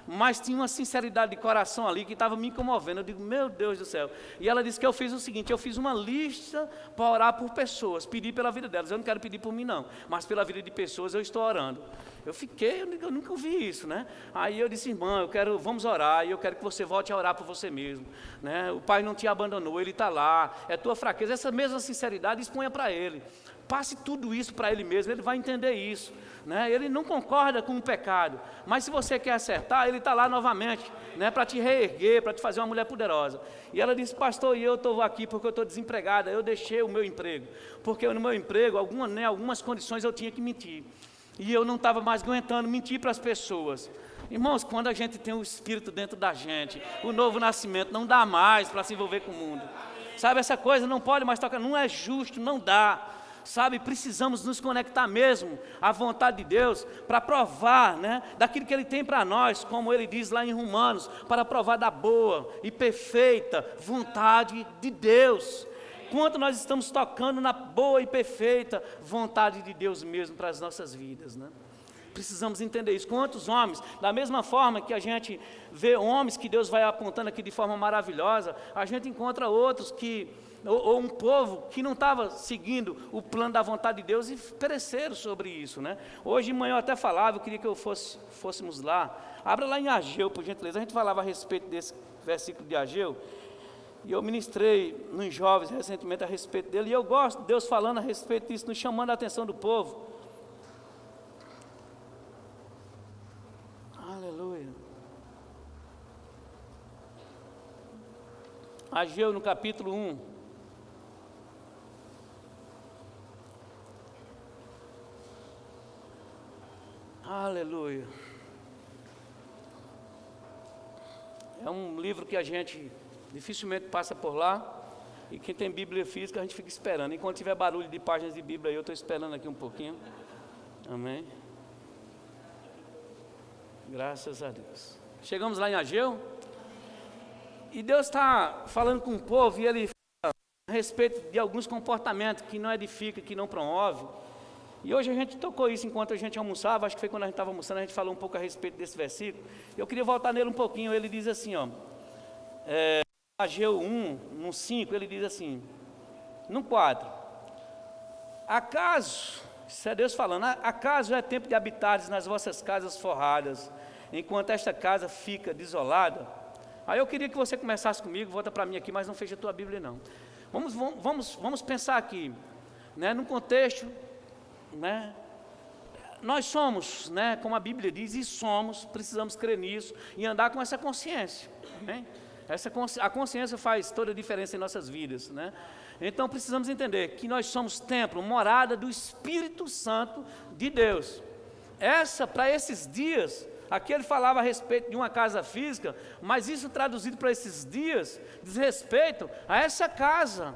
mas tinha uma sinceridade de coração ali que estava me comovendo. Eu digo, meu Deus do céu. E ela disse que eu fiz o seguinte, eu fiz uma lista para orar por pessoas, pedir pela vida delas. Eu não quero pedir por mim não, mas pela vida de pessoas eu estou orando. Eu nunca ouvi isso, né? Aí eu disse, irmã, vamos orar, e eu quero que você volte a orar por você mesmo, né? O Pai não te abandonou, Ele está lá, é tua fraqueza. Essa mesma sinceridade exponha para Ele. Passe tudo isso para Ele mesmo, Ele vai entender isso, né? Ele não concorda com o pecado, mas se você quer acertar, Ele está lá novamente, né? Para te reerguer, para te fazer uma mulher poderosa. E ela disse, pastor, e eu estou aqui porque eu estou desempregada, eu deixei o meu emprego, porque no meu emprego, algumas condições eu tinha que mentir, e eu não estava mais aguentando mentir para as pessoas. Irmãos, quando a gente tem o Espírito dentro da gente, o novo nascimento, não dá mais para se envolver com o mundo, sabe, essa coisa não pode mais tocar, não é justo, não dá. Sabe, precisamos nos conectar mesmo à vontade de Deus para provar, né, daquilo que Ele tem para nós, como Ele diz lá em Romanos, para provar da boa e perfeita vontade de Deus. Quanto nós estamos tocando na boa e perfeita vontade de Deus mesmo para as nossas vidas, né? Precisamos entender isso. Quantos homens, da mesma forma que a gente vê homens que Deus vai apontando aqui de forma maravilhosa, a gente encontra outros ou um povo que não estava seguindo o plano da vontade de Deus e pereceram sobre isso, né? Hoje de manhã eu até falava, eu queria que fôssemos lá. Abra lá em Ageu, por gentileza. A gente falava a respeito desse versículo de Ageu, e eu ministrei nos jovens recentemente a respeito dele, e eu gosto de Deus falando a respeito disso, nos chamando a atenção do povo. Aleluia. Ageu no capítulo 1. Aleluia. É um livro que a gente dificilmente passa por lá, e quem tem Bíblia física a gente fica esperando. Enquanto tiver barulho de páginas de Bíblia aí, eu estou esperando aqui um pouquinho. Amém. Graças a Deus. Chegamos lá em Ageu, e Deus está falando com o povo, e Ele fala a respeito de alguns comportamentos que não edifica, que não promove. E hoje a gente tocou isso enquanto a gente almoçava, acho que foi quando a gente estava almoçando, a gente falou um pouco a respeito desse versículo. Eu queria voltar nele um pouquinho. Ele diz assim, ó, Ageu 1, no 5, ele diz assim, no 4, acaso, isso é Deus falando, acaso é tempo de habitares nas vossas casas forradas, enquanto esta casa fica desolada? Aí eu queria que você começasse comigo, volta para mim aqui, mas não fecha a tua Bíblia não. Vamos pensar aqui, né, num contexto, né? Nós somos, né, como a Bíblia diz, e somos, precisamos crer nisso e andar com essa consciência, né? A consciência faz toda a diferença em nossas vidas, né? Então precisamos entender que nós somos templo, morada do Espírito Santo de Deus. Para esses dias, aqui ele falava a respeito de uma casa física, mas isso traduzido para esses dias diz respeito a essa casa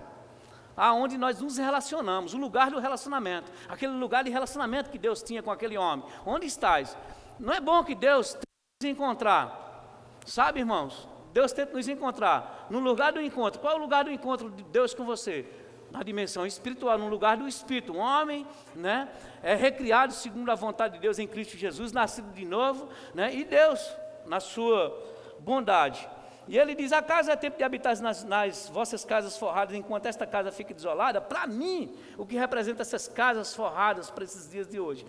aonde nós nos relacionamos, o lugar do relacionamento, aquele lugar de relacionamento que Deus tinha com aquele homem. Onde estás? Não é bom que Deus tente nos encontrar, sabe, irmãos? Deus tenta nos encontrar no lugar do encontro. Qual é o lugar do encontro de Deus com você? Na dimensão espiritual, no lugar do Espírito. Um homem, né, é recriado segundo a vontade de Deus em Cristo Jesus, nascido de novo, né, e Deus, na sua bondade, E ele diz: acaso é tempo de habitar nas vossas casas forradas, enquanto esta casa fica desolada? Para mim, o que representa essas casas forradas para esses dias de hoje?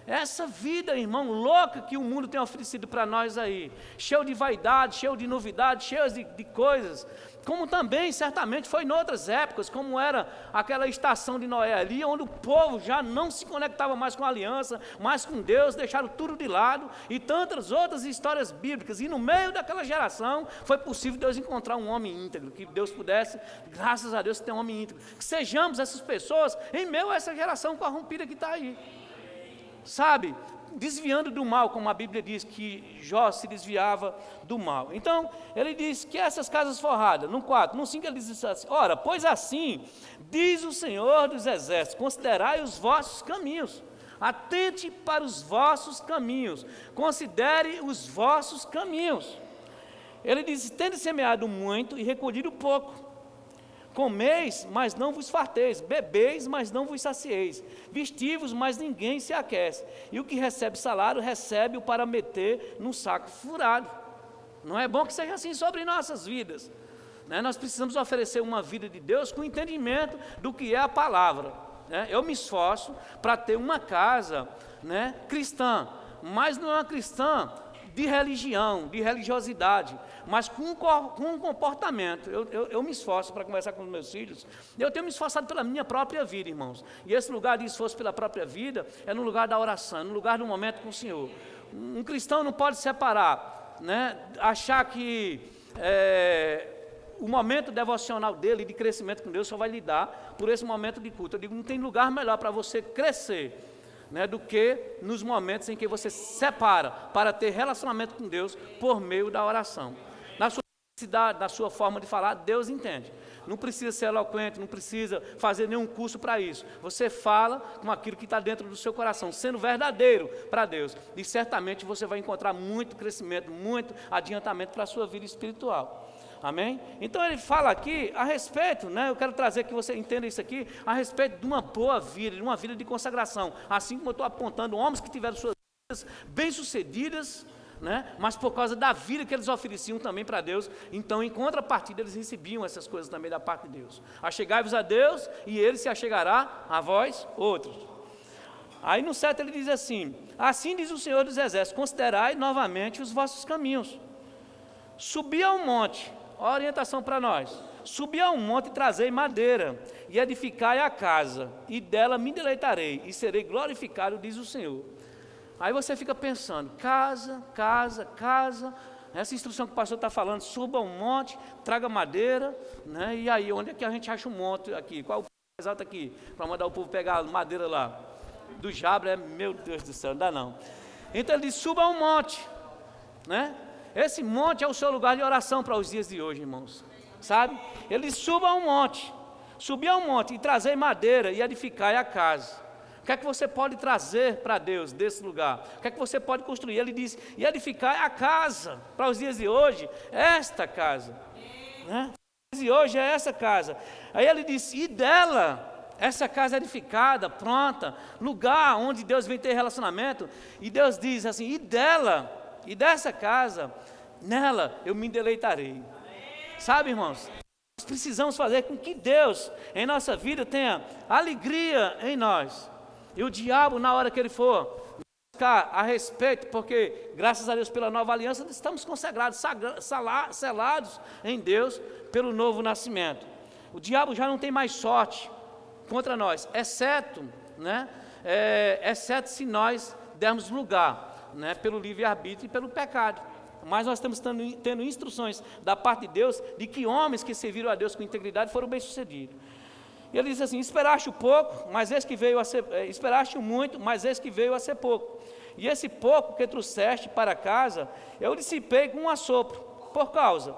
Essa vida, irmão, louca que o mundo tem oferecido para nós aí, cheio de vaidade, cheio de novidade, cheio de coisas, como também certamente foi em outras épocas, como era aquela estação de Noé ali, onde o povo já não se conectava mais com a aliança, mais com Deus, deixaram tudo de lado, e tantas outras histórias bíblicas, e no meio daquela geração, foi possível Deus encontrar um homem íntegro, que Deus pudesse, graças a Deus, ter um homem íntegro, que sejamos essas pessoas em meio a essa geração corrompida que está aí. Sabe, desviando do mal, como a Bíblia diz que Jó se desviava do mal. Então, ele diz que essas casas forradas, no 4, no 5 ele diz assim: ora, pois assim, diz o Senhor dos Exércitos, considerai os vossos caminhos, atente para os vossos caminhos, considere os vossos caminhos. Ele diz: tende semeado muito e recolhido pouco. Comeis, mas não vos farteis, bebeis, mas não vos sacieis, vestivos, mas ninguém se aquece, e o que recebe salário, recebe-o para meter num saco furado. Não é bom que seja assim sobre nossas vidas, né? Nós precisamos oferecer uma vida de Deus com entendimento do que é a palavra, né? Eu me esforço para ter uma casa, né, cristã, mas não é uma cristã de religião, de religiosidade, mas com um comportamento. Eu me esforço para conversar com os meus filhos. Eu tenho me esforçado pela minha própria vida, irmãos. E esse lugar de esforço pela própria vida é no lugar da oração, no lugar do momento com o Senhor. Um cristão não pode separar, né, achar que o momento devocional dele, de crescimento com Deus, só vai lhe dar por esse momento de culto. Eu digo, não tem lugar melhor para você crescer, né, do que nos momentos em que você se separa para ter relacionamento com Deus por meio da oração. Na sua necessidade, na sua forma de falar, Deus entende. Não precisa ser eloquente, não precisa fazer nenhum curso para isso. Você fala com aquilo que está dentro do seu coração, sendo verdadeiro para Deus. E certamente você vai encontrar muito crescimento, muito adiantamento para a sua vida espiritual. Amém? Então ele fala aqui a respeito, né, eu quero trazer que você entenda isso aqui, a respeito de uma boa vida, de uma vida de consagração, assim como eu estou apontando homens que tiveram suas vidas bem-sucedidas, né, mas por causa da vida que eles ofereciam também para Deus, então em contrapartida eles recebiam essas coisas também da parte de Deus. Achegai-vos a Deus e Ele se achegará a vós outros. Aí no 7 ele diz assim: assim diz o Senhor dos Exércitos, considerai novamente os vossos caminhos, subi ao monte. Ó, orientação para nós: subi a um monte e trazei madeira, e edificai a casa, e dela me deleitarei, e serei glorificado, diz o Senhor. Aí você fica pensando, casa, essa instrução que o pastor está falando, suba um monte, traga madeira, né? E aí, onde é que a gente acha um monte aqui? Qual é o mais alto aqui, para mandar o povo pegar madeira lá? Do Jabra, meu Deus do céu, não dá não. Então ele diz, suba um monte, né? Esse monte é o seu lugar de oração para os dias de hoje, irmãos, sabe? Ele diz, suba um monte, subir ao monte e trazer madeira e edificar a casa. O que é que você pode trazer para Deus desse lugar? O que é que você pode construir? Ele diz, e edificar a casa, para os dias de hoje, esta casa, né? Os dias de hoje é essa casa. Aí ele diz, e dela, essa casa edificada, pronta, lugar onde Deus vem ter relacionamento, e Deus diz assim, e dela, e dessa casa, nela eu me deleitarei. Sabe, irmãos, nós precisamos fazer com que Deus em nossa vida tenha alegria em nós. E o diabo, na hora que ele for buscar a respeito, porque graças a Deus pela nova aliança, estamos consagrados, selados em Deus pelo novo nascimento. O diabo já não tem mais sorte contra nós, exceto se nós dermos lugar, né, pelo livre-arbítrio e pelo pecado. Mas nós estamos tendo instruções da parte de Deus, de que homens que serviram a Deus com integridade foram bem-sucedidos. E ele diz assim, esperaste pouco, mas eis que veio a ser, esperaste muito, mas eis que veio a ser pouco. E esse pouco que trouxeste para casa, eu dissipei com um assopro.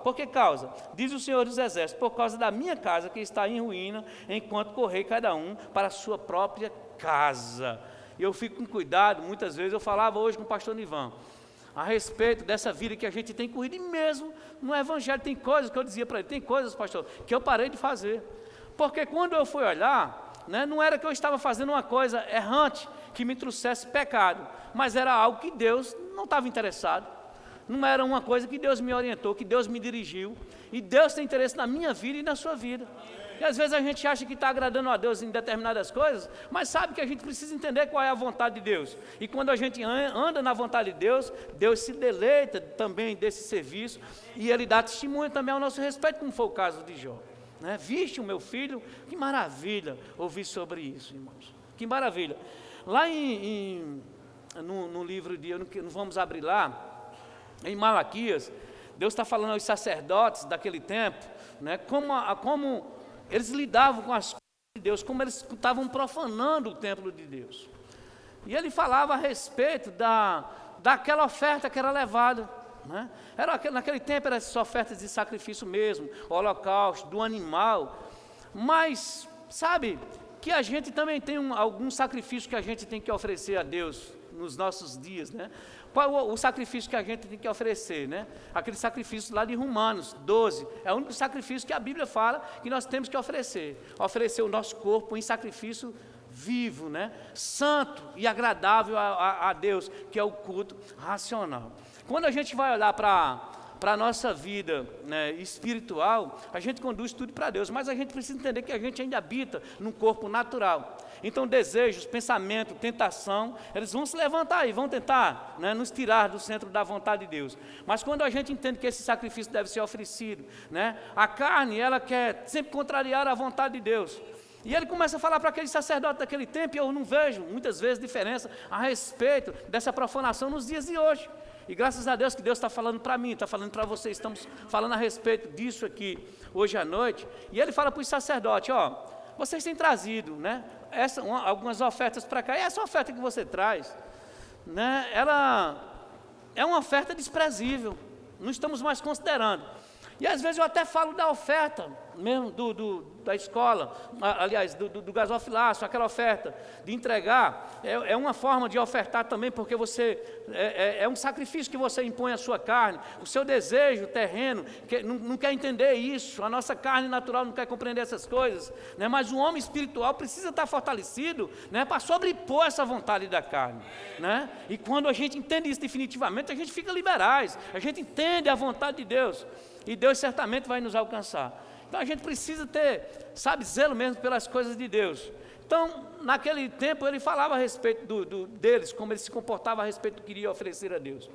Por que causa? Diz o Senhor dos Exércitos, por causa da minha casa que está em ruína, enquanto correi cada um para a sua própria casa. E eu fico com cuidado, muitas vezes eu falava hoje com o pastor Nivan, a respeito dessa vida que a gente tem corrido, e mesmo no Evangelho tem coisas que eu dizia para ele, tem coisas, pastor, que eu parei de fazer. Porque quando eu fui olhar, né, não era que eu estava fazendo uma coisa errante, que me trouxesse pecado, mas era algo que Deus não estava interessado. não era uma coisa que Deus me orientou, que Deus me dirigiu, e Deus tem interesse na minha vida e na sua vida. E às vezes a gente acha que está agradando a Deus em determinadas coisas, mas sabe que a gente precisa entender qual é a vontade de Deus. E quando a gente anda na vontade de Deus, Deus se deleita também desse serviço, e Ele dá testemunho também ao nosso respeito, como foi o caso de Jó. Né? Viste o meu filho? Que maravilha ouvir sobre isso, irmãos. Que maravilha. Lá no livro de, não vamos abrir lá, em Malaquias, Deus está falando aos sacerdotes daquele tempo, né, como eles lidavam com as coisas de Deus, como eles estavam profanando o templo de Deus. E ele falava a respeito daquela oferta que era levada. Né? Naquele tempo eram essas ofertas de sacrifício mesmo, holocausto, do animal. Mas, sabe, que a gente também tem algum sacrifício que a gente tem que oferecer a Deus nos nossos dias, né? Qual o sacrifício que a gente tem que oferecer, né? Aquele sacrifício lá de Romanos 12, é o único sacrifício que a Bíblia fala que nós temos que oferecer o nosso corpo em sacrifício vivo, né? Santo e agradável a Deus, que é o culto racional. Quando a gente vai olhar para a nossa vida, né, espiritual, a gente conduz tudo para Deus, mas a gente precisa entender que a gente ainda habita num corpo natural. Então desejos, pensamento, tentação, eles vão se levantar e vão tentar, né, nos tirar do centro da vontade de Deus. Mas quando a gente entende que esse sacrifício deve ser oferecido, né, a carne, ela quer sempre contrariar a vontade de Deus. E ele começa a falar para aquele sacerdote daquele tempo, e eu não vejo muitas vezes diferença a respeito dessa profanação nos dias de hoje. E graças a Deus que Deus está falando para mim, está falando para vocês, estamos falando a respeito disso aqui hoje à noite. E ele fala para os sacerdotes, vocês têm trazido, né, algumas ofertas para cá, e essa oferta que você traz, né, ela é uma oferta desprezível, não estamos mais considerando. E às vezes eu até falo da oferta mesmo da escola, aliás, do gasofilaço, aquela oferta de entregar, é uma forma de ofertar também, porque você, é um sacrifício que você impõe à sua carne, o seu desejo terreno, não quer entender isso, a nossa carne natural não quer compreender essas coisas, né? Mas o homem espiritual precisa estar fortalecido, né, para sobrepor essa vontade da carne, né? E quando a gente entende isso definitivamente, a gente fica liberais, a gente entende a vontade de Deus, e Deus certamente vai nos alcançar. Então a gente precisa ter, sabe, zelo mesmo pelas coisas de Deus. Então, naquele tempo ele falava a respeito deles, como eles se comportavam a respeito do que queria oferecer a Deus.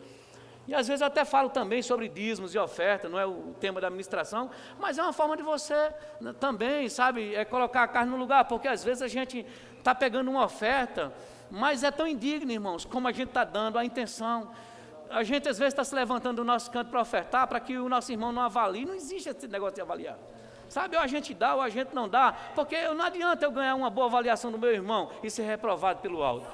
E às vezes eu até falo também sobre dízimos e oferta, não é o tema da administração, mas é uma forma de você também, sabe, colocar a carne no lugar, porque às vezes a gente está pegando uma oferta, mas é tão indigno, irmãos, como a gente está dando, a intenção. A gente às vezes está se levantando do nosso canto para ofertar, para que o nosso irmão não avalie. Não existe esse negócio de avaliar, sabe, ou a gente dá ou a gente não dá, porque não adianta eu ganhar uma boa avaliação do meu irmão e ser reprovado pelo alto,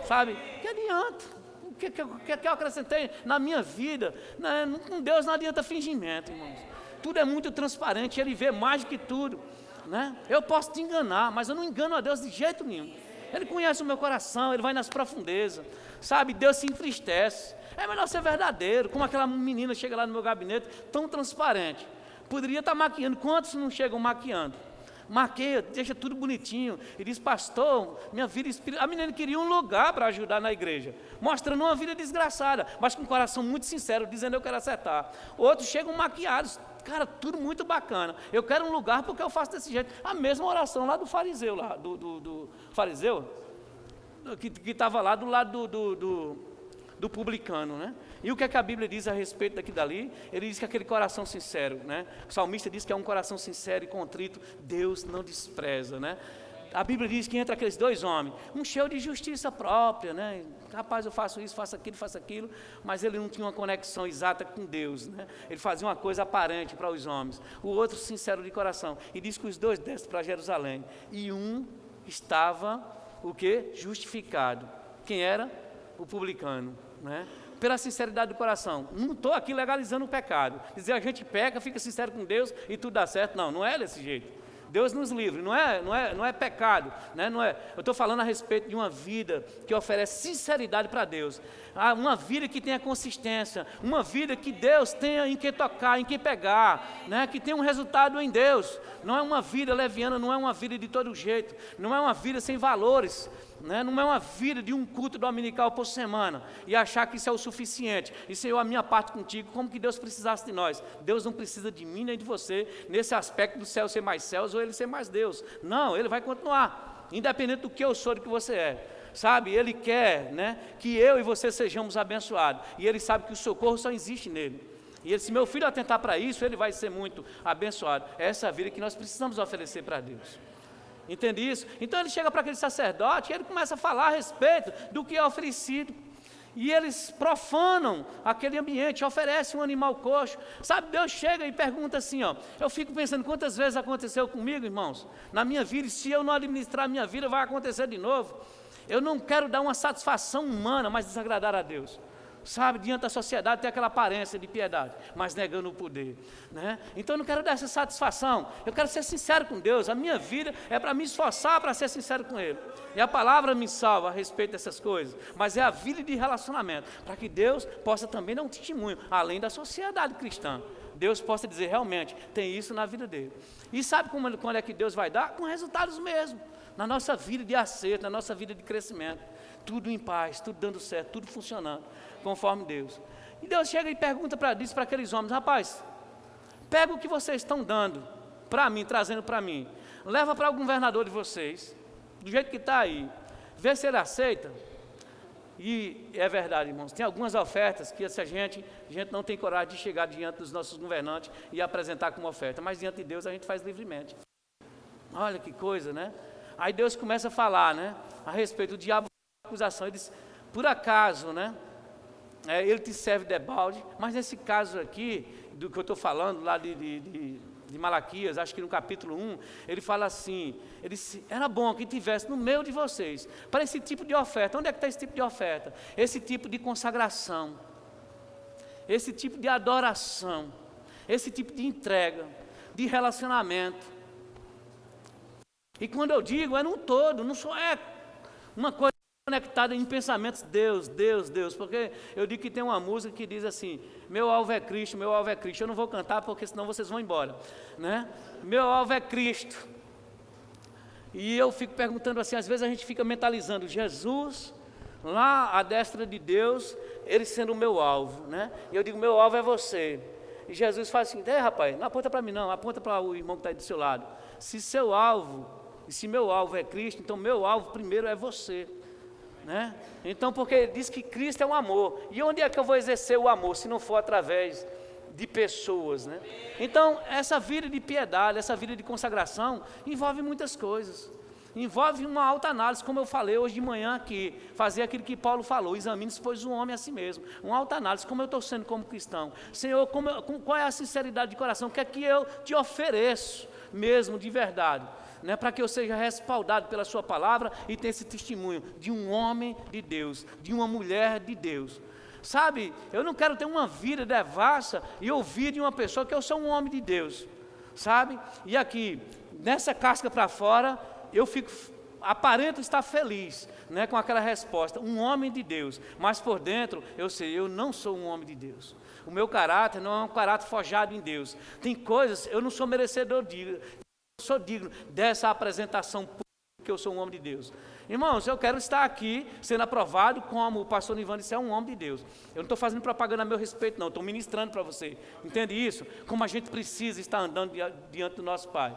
sabe, que adianta, o que eu acrescentei na minha vida, né? Com Deus não adianta fingimento, irmãos, tudo é muito transparente, Ele vê mais do que tudo, né? Eu posso te enganar, mas eu não engano a Deus de jeito nenhum. Ele conhece o meu coração, Ele vai nas profundezas, sabe, Deus se entristece. É melhor ser verdadeiro, como aquela menina chega lá no meu gabinete, tão transparente. Poderia estar maquiando, quantos não chegam maquiando? Maqueia, deixa tudo bonitinho, e diz, pastor, minha vida espiritual. A menina queria um lugar para ajudar na igreja, mostrando uma vida desgraçada, mas com um coração muito sincero, dizendo eu quero acertar. Outros chegam maquiados, cara, tudo muito bacana, eu quero um lugar porque eu faço desse jeito. A mesma oração lá do fariseu, lá, do fariseu, que estava lá do lado do publicano, né? E o que é que a Bíblia diz a respeito daqui dali? Ele diz que aquele coração sincero, né? O salmista diz que é um coração sincero e contrito, Deus não despreza, né? A Bíblia diz que entre aqueles dois homens, um cheio de justiça própria, né? Rapaz, eu faço isso, faço aquilo, mas ele não tinha uma conexão exata com Deus, né? Ele fazia uma coisa aparente para os homens, o outro sincero de coração. E diz que os dois descem para Jerusalém, e um estava, o quê? Justificado. Quem era? O publicano, né? Pela sinceridade do coração. Não estou aqui legalizando o pecado, dizer a gente peca, fica sincero com Deus e tudo dá certo, não é desse jeito, Deus nos livre, não é pecado, né? Eu estou falando a respeito de uma vida que oferece sinceridade para Deus, uma vida que tenha consistência, uma vida que Deus tenha em que tocar, em que pegar, né? Que tenha um resultado em Deus. Não é uma vida leviana, não é uma vida de todo jeito, não é uma vida sem valores, né? Não é uma vida de um culto dominical por semana e achar que isso é o suficiente. E Senhor, a minha parte contigo, como que Deus precisasse de nós? Deus não precisa de mim nem de você nesse aspecto do céu ser mais céus ou ele ser mais Deus. Não, ele vai continuar, independente do que eu sou, do que você é. Sabe, Ele quer, né, que eu e você sejamos abençoados. E Ele sabe que o socorro só existe nele. E se meu filho atentar para isso, ele vai ser muito abençoado. É essa vida que nós precisamos oferecer para Deus. Entende isso? Então ele chega para aquele sacerdote e ele começa a falar a respeito do que é oferecido. E eles profanam aquele ambiente, oferecem um animal coxo. Sabe, Deus chega e pergunta assim, ó. Eu fico pensando quantas vezes aconteceu comigo, irmãos, na minha vida, e se eu não administrar a minha vida, vai acontecer de novo. Eu não quero dar uma satisfação humana, mas desagradar a Deus. Sabe, diante da sociedade tem aquela aparência de piedade, mas negando o poder, né? Então eu não quero dar essa satisfação, eu quero ser sincero com Deus. A minha vida é para me esforçar para ser sincero com Ele, e a palavra me salva a respeito dessas coisas, mas é a vida de relacionamento, para que Deus possa também dar um testemunho, além da sociedade cristã, Deus possa dizer, realmente, tem isso na vida dele. E sabe quando é que Deus vai dar? Com resultados mesmo, na nossa vida de acerto, na nossa vida de crescimento, tudo em paz, tudo dando certo, tudo funcionando conforme Deus. E Deus chega e pergunta para aqueles homens, rapaz, pega o que vocês estão dando para mim, trazendo para mim, leva para o governador de vocês, do jeito que está aí, vê se ele aceita. E é verdade, irmãos, tem algumas ofertas que a gente não tem coragem de chegar diante dos nossos governantes e apresentar como oferta, mas diante de Deus a gente faz livremente. Olha que coisa, né? Aí Deus começa a falar, né, a respeito do diabo, acusação. Ele diz, por acaso, né, ele te serve debalde, mas nesse caso aqui, do que eu estou falando, lá de Malaquias, acho que no capítulo 1, ele fala assim, ele disse, era bom que tivesse no meio de vocês, para esse tipo de oferta. Onde é que está esse tipo de oferta? Esse tipo de consagração, esse tipo de adoração, esse tipo de entrega, de relacionamento. E quando eu digo, é num todo, não só é uma coisa conectada em pensamentos, Deus, Deus, Deus, porque eu digo que tem uma música que diz assim, meu alvo é Cristo, meu alvo é Cristo. Eu não vou cantar porque senão vocês vão embora, né? Meu alvo é Cristo. E eu fico perguntando assim, às vezes a gente fica mentalizando, Jesus, lá à destra de Deus, Ele sendo o meu alvo, né? E eu digo, meu alvo é você. E Jesus fala assim, rapaz, não aponta para mim não, aponta para o irmão que está aí do seu lado. Se seu alvo, e se meu alvo é Cristo, então meu alvo primeiro é você. Né? Então, porque diz que Cristo é um amor, e onde é que eu vou exercer o amor, se não for através de pessoas, né? Então, essa vida de piedade, essa vida de consagração, envolve muitas coisas, envolve uma alta análise, como eu falei hoje de manhã aqui, fazer aquilo que Paulo falou, examine-se, pois, o homem a si mesmo, uma alta análise, como eu estou sendo como cristão, Senhor, qual é a sinceridade de coração, o que é que eu te ofereço mesmo, de verdade, né, para que eu seja respaldado pela sua palavra e tenha esse testemunho de um homem de Deus, de uma mulher de Deus. Sabe, eu não quero ter uma vida devassa e ouvir de uma pessoa que eu sou um homem de Deus, sabe? E aqui, nessa casca para fora, eu aparento estar feliz, né, com aquela resposta, um homem de Deus, mas por dentro eu sei, eu não sou um homem de Deus. O meu caráter não é um caráter forjado em Deus. Tem coisas, eu não sou merecedor de... sou digno dessa apresentação pública que eu sou um homem de Deus. Irmãos, eu quero estar aqui sendo aprovado como o pastor Nivan disse, é um homem de Deus. Eu não estou fazendo propaganda a meu respeito não, estou ministrando para você, entende isso? Como a gente precisa estar andando diante do nosso Pai.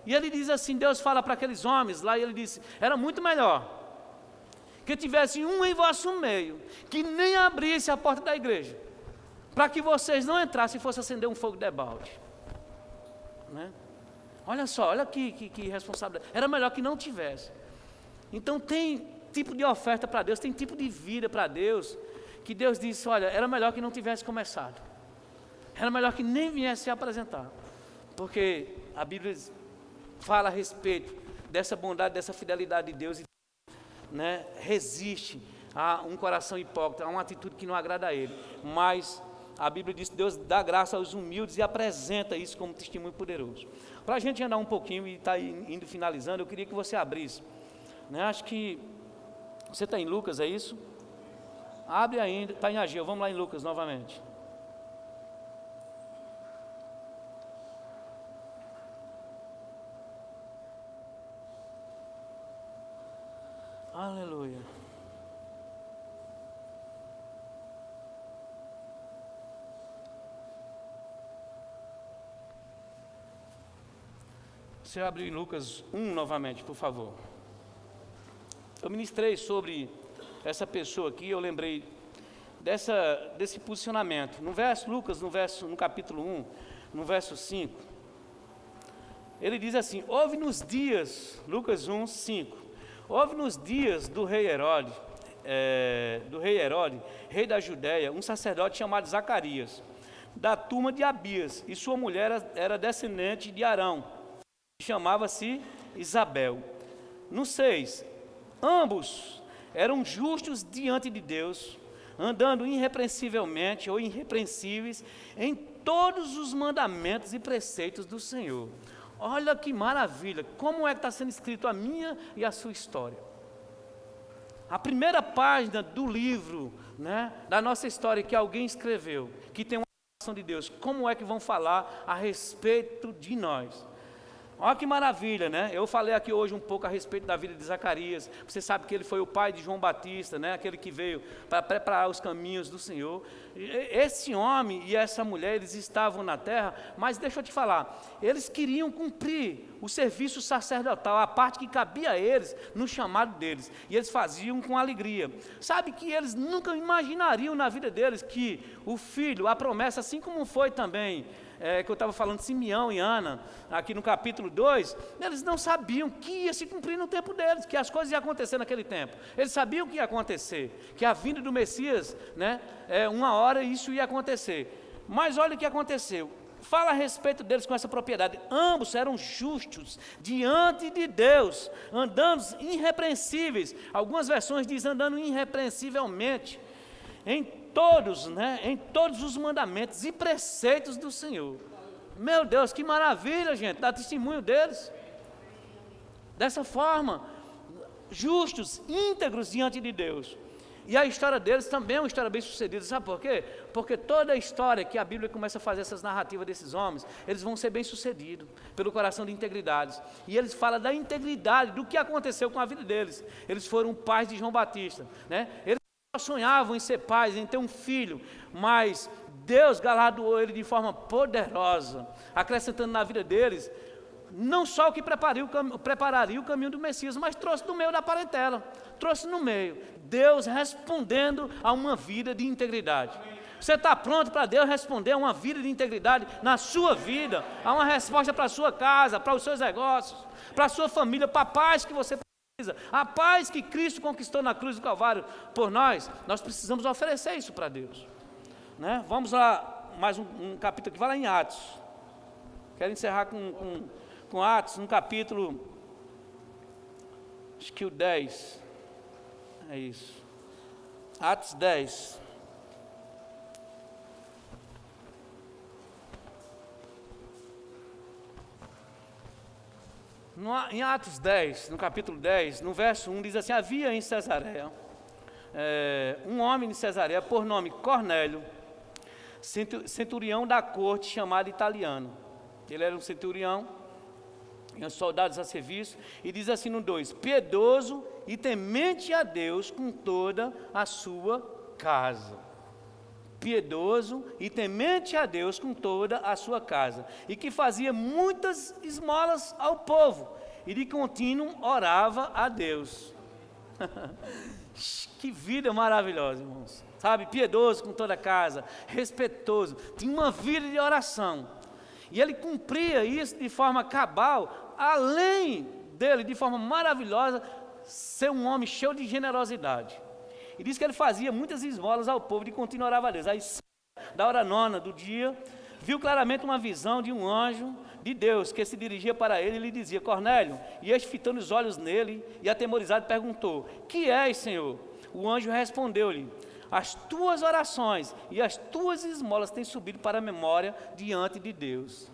E ele diz assim, Deus fala para aqueles homens lá, e ele disse, era muito melhor que tivesse um em vosso meio, que nem abrisse a porta da igreja, para que vocês não entrassem e fossem acender um fogo de debalde, né? Olha só, olha que responsabilidade. Era melhor que não tivesse. Então tem tipo de oferta para Deus, tem tipo de vida para Deus, que Deus disse, olha, era melhor que não tivesse começado. Era melhor que nem viesse se apresentar. Porque a Bíblia fala a respeito dessa bondade, dessa fidelidade de Deus, né, resiste a um coração hipócrita, a uma atitude que não agrada a Ele. Mas a Bíblia diz que Deus dá graça aos humildes e apresenta isso como testemunho poderoso. Para a gente andar um pouquinho e estar indo finalizando, eu queria que você abrisse, né? Acho que você está em Lucas, é isso? Abre ainda, está em Ageu, vamos lá em Lucas novamente. Aleluia. Você abre em Lucas 1 novamente, por favor. Eu ministrei sobre essa pessoa aqui, eu lembrei desse posicionamento. No verso, Lucas, no capítulo 1, no verso 5, ele diz assim: houve nos dias, Lucas 1, 5, houve nos dias do rei Herodes, rei da Judéia, um sacerdote chamado Zacarias, da turma de Abias, e sua mulher era descendente de Arão, chamava-se Isabel. No 6, ambos eram justos diante de Deus, andando irrepreensivelmente ou irrepreensíveis em todos os mandamentos e preceitos do Senhor. Olha que maravilha, como é que está sendo escrito a minha e a sua história. A primeira página do livro, né, da nossa história que alguém escreveu, que tem uma revelação de Deus, como é que vão falar a respeito de nós? Olha que maravilha, né? Eu falei aqui hoje um pouco a respeito da vida de Zacarias. Você sabe que ele foi o pai de João Batista, né? Aquele que veio para preparar os caminhos do Senhor. Esse homem e essa mulher, eles estavam na terra, mas deixa eu te falar, eles queriam cumprir o serviço sacerdotal, a parte que cabia a eles no chamado deles, e eles faziam com alegria. Sabe que eles nunca imaginariam na vida deles que o filho, a promessa, assim como foi também, que eu estava falando de Simeão e Ana, aqui no capítulo 2, eles não sabiam que ia se cumprir no tempo deles, que as coisas iam acontecer naquele tempo. Eles sabiam que ia acontecer, que a vinda do Messias, né, uma hora isso ia acontecer. Mas olha o que aconteceu. Fala a respeito deles com essa propriedade. Ambos eram justos diante de Deus, andando irrepreensíveis. Algumas versões dizem andando irrepreensivelmente em todos, né, em todos os mandamentos e preceitos do Senhor. Meu Deus, que maravilha, gente, dar testemunho deles. Dessa forma, justos, íntegros diante de Deus. E a história deles também é uma história bem sucedida. Sabe por quê? Porque toda a história que a Bíblia começa a fazer essas narrativas desses homens, eles vão ser bem sucedidos pelo coração de integridade. E eles falam da integridade, do que aconteceu com a vida deles. Eles foram pais de João Batista, né? Eles sonhavam em ser pais, em ter um filho, mas Deus galardoou ele de forma poderosa, acrescentando na vida deles não só o que prepararia o caminho do Messias, mas trouxe no meio da parentela, trouxe no meio, Deus respondendo a uma vida de integridade. Você está pronto para Deus responder a uma vida de integridade na sua vida, a uma resposta para a sua casa, para os seus negócios, para a sua família, para a paz que você precisa, a paz que Cristo conquistou na cruz do Calvário por nós precisamos oferecer isso para Deus, né? Vamos lá, mais um capítulo que vai lá em Atos. Quero encerrar com Atos, no capítulo, acho que o 10, é isso, Atos 10. Em Atos 10, no capítulo 10, no verso 1, diz assim: havia em Cesareia, um homem de Cesareia, por nome Cornélio, centurião da corte, chamado Italiano. Ele era um centurião, tinha soldados a serviço, e diz assim no 2: piedoso e temente a Deus com toda a sua casa. Piedoso e temente a Deus com toda a sua casa, e que fazia muitas esmolas ao povo, e de contínuo orava a Deus. Que vida maravilhosa, irmãos, sabe, piedoso com toda a casa, respeitoso, tinha uma vida de oração, e ele cumpria isso de forma cabal, além dele, de forma maravilhosa, ser um homem cheio de generosidade. E diz que ele fazia muitas esmolas ao povo, de contínuo orava a Deus. Aí, da hora 9 do dia, viu claramente uma visão de um anjo de Deus, que se dirigia para ele e lhe dizia: Cornélio. E este, fitando os olhos nele, e atemorizado, perguntou: que és, Senhor? O anjo respondeu-lhe: as tuas orações e as tuas esmolas têm subido para a memória diante de Deus.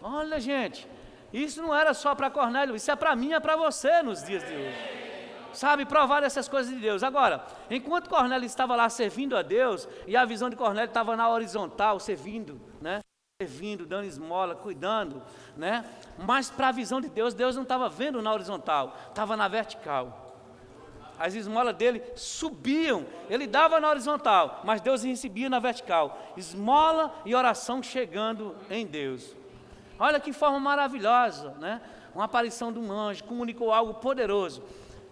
Olha, gente, isso não era só para Cornélio, isso é para mim, é para você nos dias de hoje. Sabe, provar essas coisas de Deus. Agora, enquanto Cornélio estava lá servindo a Deus, e a visão de Cornélio estava na horizontal, servindo, né? Servindo, dando esmola, cuidando, né? Mas para a visão de Deus, Deus não estava vendo na horizontal, estava na vertical. As esmolas dele subiam, ele dava na horizontal, mas Deus recebia na vertical. Esmola e oração chegando em Deus. Olha que forma maravilhosa, né? Uma aparição de um anjo, comunicou algo poderoso.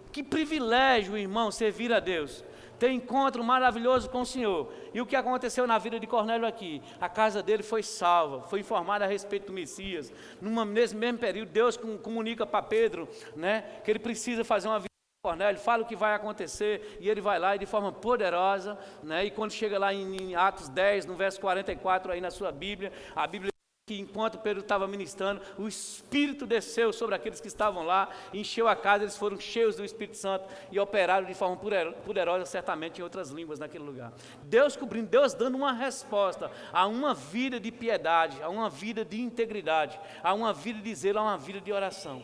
Que privilégio, irmão, servir a Deus. Ter encontro maravilhoso com o Senhor. E o que aconteceu na vida de Cornélio aqui? A casa dele foi salva, foi informada a respeito do Messias. Nesse mesmo período, Deus comunica para Pedro, né, que ele precisa fazer uma visita a Cornélio, fala o que vai acontecer, e ele vai lá e de forma poderosa, né, e quando chega lá em Atos 10, no verso 44 aí na sua Bíblia, a Bíblia que enquanto Pedro estava ministrando, o Espírito desceu sobre aqueles que estavam lá, encheu a casa, eles foram cheios do Espírito Santo e operaram de forma poderosa, certamente em outras línguas naquele lugar. Deus cobrindo, Deus dando uma resposta a uma vida de piedade, a uma vida de integridade, a uma vida de zelo, a uma vida de oração.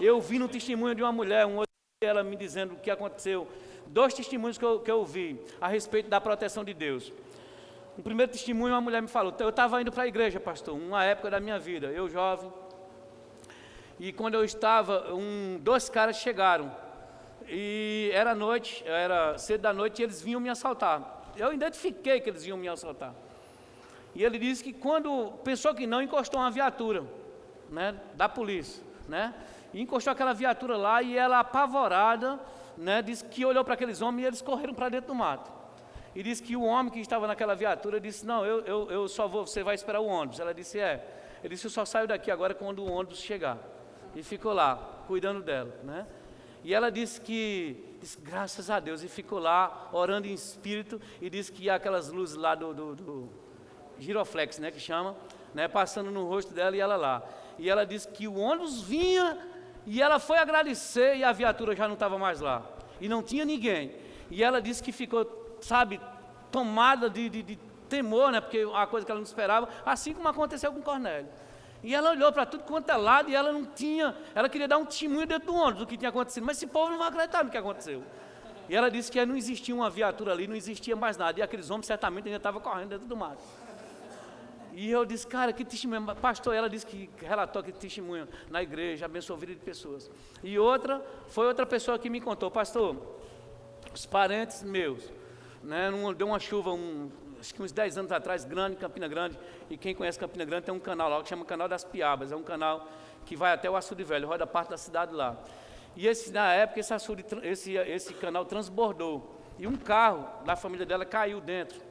Eu vi no testemunho de uma mulher, ela me dizendo o que aconteceu, 2 testemunhos que eu ouvi a respeito da proteção de Deus. No primeiro testemunho, uma mulher me falou, eu estava indo para a igreja, pastor, uma época da minha vida, eu jovem, e quando eu estava, 2 caras chegaram, e era noite, era cedo da noite, e eles vinham me assaltar. Eu identifiquei que eles iam me assaltar. E ele disse que quando pensou que não, encostou uma viatura, né, da polícia, né, e encostou aquela viatura lá, e ela apavorada, né, disse que olhou para aqueles homens e eles correram para dentro do mato. E disse que o homem que estava naquela viatura disse, não, eu só vou, você vai esperar o ônibus. Ela disse, ele disse, eu só saio daqui agora quando o ônibus chegar. E ficou lá, cuidando dela, né? E ela disse graças a Deus, e ficou lá, orando em espírito, e disse que aquelas luzes lá do giroflex, né, que chama, né, passando no rosto dela e ela lá. E ela disse que o ônibus vinha, e ela foi agradecer, e a viatura já não estava mais lá. E não tinha ninguém. E ela disse que ficou, sabe, tomada de temor, né, porque a coisa que ela não esperava, assim como aconteceu com Cornélio. E ela olhou para tudo quanto é lado e ela não tinha, ela queria dar um testemunho dentro do ônibus do que tinha acontecido, mas esse povo não vai acreditar no que aconteceu. E ela disse que não existia uma viatura ali, não existia mais nada, e aqueles homens certamente ainda estavam correndo dentro do mato. E eu disse, cara, que testemunho, pastor, ela disse que relatou aquele testemunho na igreja, abençoou a vida de pessoas. E foi outra pessoa que me contou, pastor, os parentes meus, né, deu uma chuva, acho que uns 10 anos atrás, grande, Campina Grande, e quem conhece Campina Grande tem um canal lá que chama Canal das Piabas, é um canal que vai até o Açude Velho, roda parte da cidade lá. E na época esse canal transbordou, e um carro da família dela caiu dentro,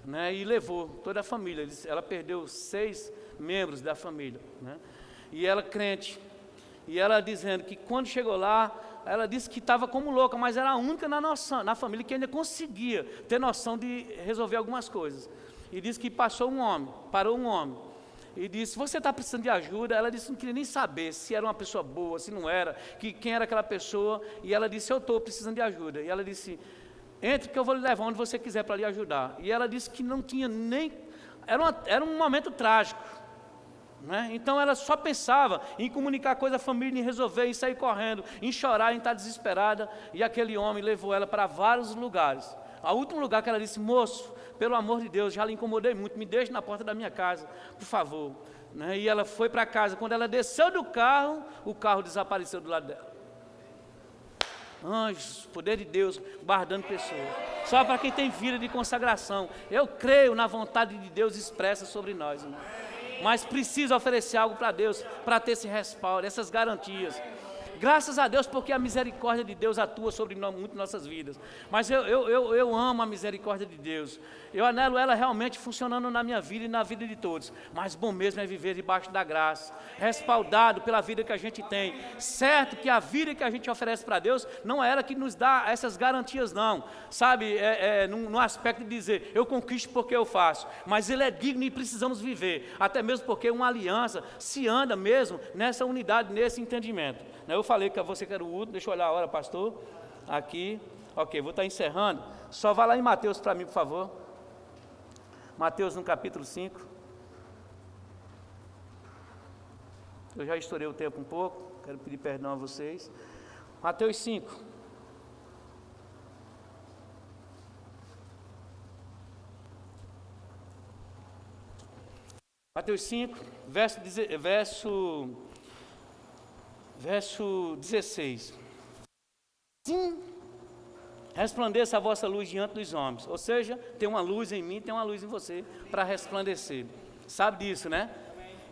né, e levou toda a família, ela perdeu 6 membros da família, né, e ela crente, e ela dizendo que quando chegou lá, ela disse que estava como louca, mas era a única na família que ainda conseguia ter noção de resolver algumas coisas. E disse que parou um homem, e disse, você está precisando de ajuda? Ela disse que não queria nem saber se era uma pessoa boa, se não era, quem era aquela pessoa, e ela disse, eu estou precisando de ajuda. E ela disse, entre que eu vou lhe levar onde você quiser para lhe ajudar. E ela disse que não tinha nem, era um momento trágico, né? Então ela só pensava em comunicar coisa à família, em resolver, em sair correndo, em chorar, em estar desesperada, e aquele homem levou ela para vários lugares. O último lugar que ela disse, moço, pelo amor de Deus, já lhe incomodei muito, me deixe na porta da minha casa, por favor, né? E ela foi para casa, quando ela desceu do carro, o carro desapareceu do lado dela. Anjos, poder de Deus guardando pessoas, só para quem tem vida de consagração. Eu creio na vontade de Deus expressa sobre nós, irmão. Mas precisa oferecer algo para Deus, para ter esse respaldo, essas garantias. Graças a Deus, porque a misericórdia de Deus atua sobre muito nossas vidas. Mas eu amo a misericórdia de Deus. Eu anelo ela realmente funcionando na minha vida e na vida de todos. Mas bom mesmo é viver debaixo da graça, respaldado pela vida que a gente tem. Certo que a vida que a gente oferece para Deus não é ela que nos dá essas garantias, não. Sabe, no aspecto de dizer, eu conquisto porque eu faço. Mas Ele é digno e precisamos viver. Até mesmo porque uma aliança se anda mesmo nessa unidade, nesse entendimento. Eu falei que você que era o último, deixa eu olhar a hora, pastor, aqui, Ok, vou estar encerrando. Só vá lá em Mateus para mim, por favor. Mateus no capítulo 5. Eu já estourei o tempo um pouco, quero pedir perdão a vocês. Mateus 5. Mateus 5, verso 16. Sim, resplandeça a vossa luz diante dos homens. Ou seja, tem uma luz em mim, tem uma luz em você para resplandecer. Sabe disso, né?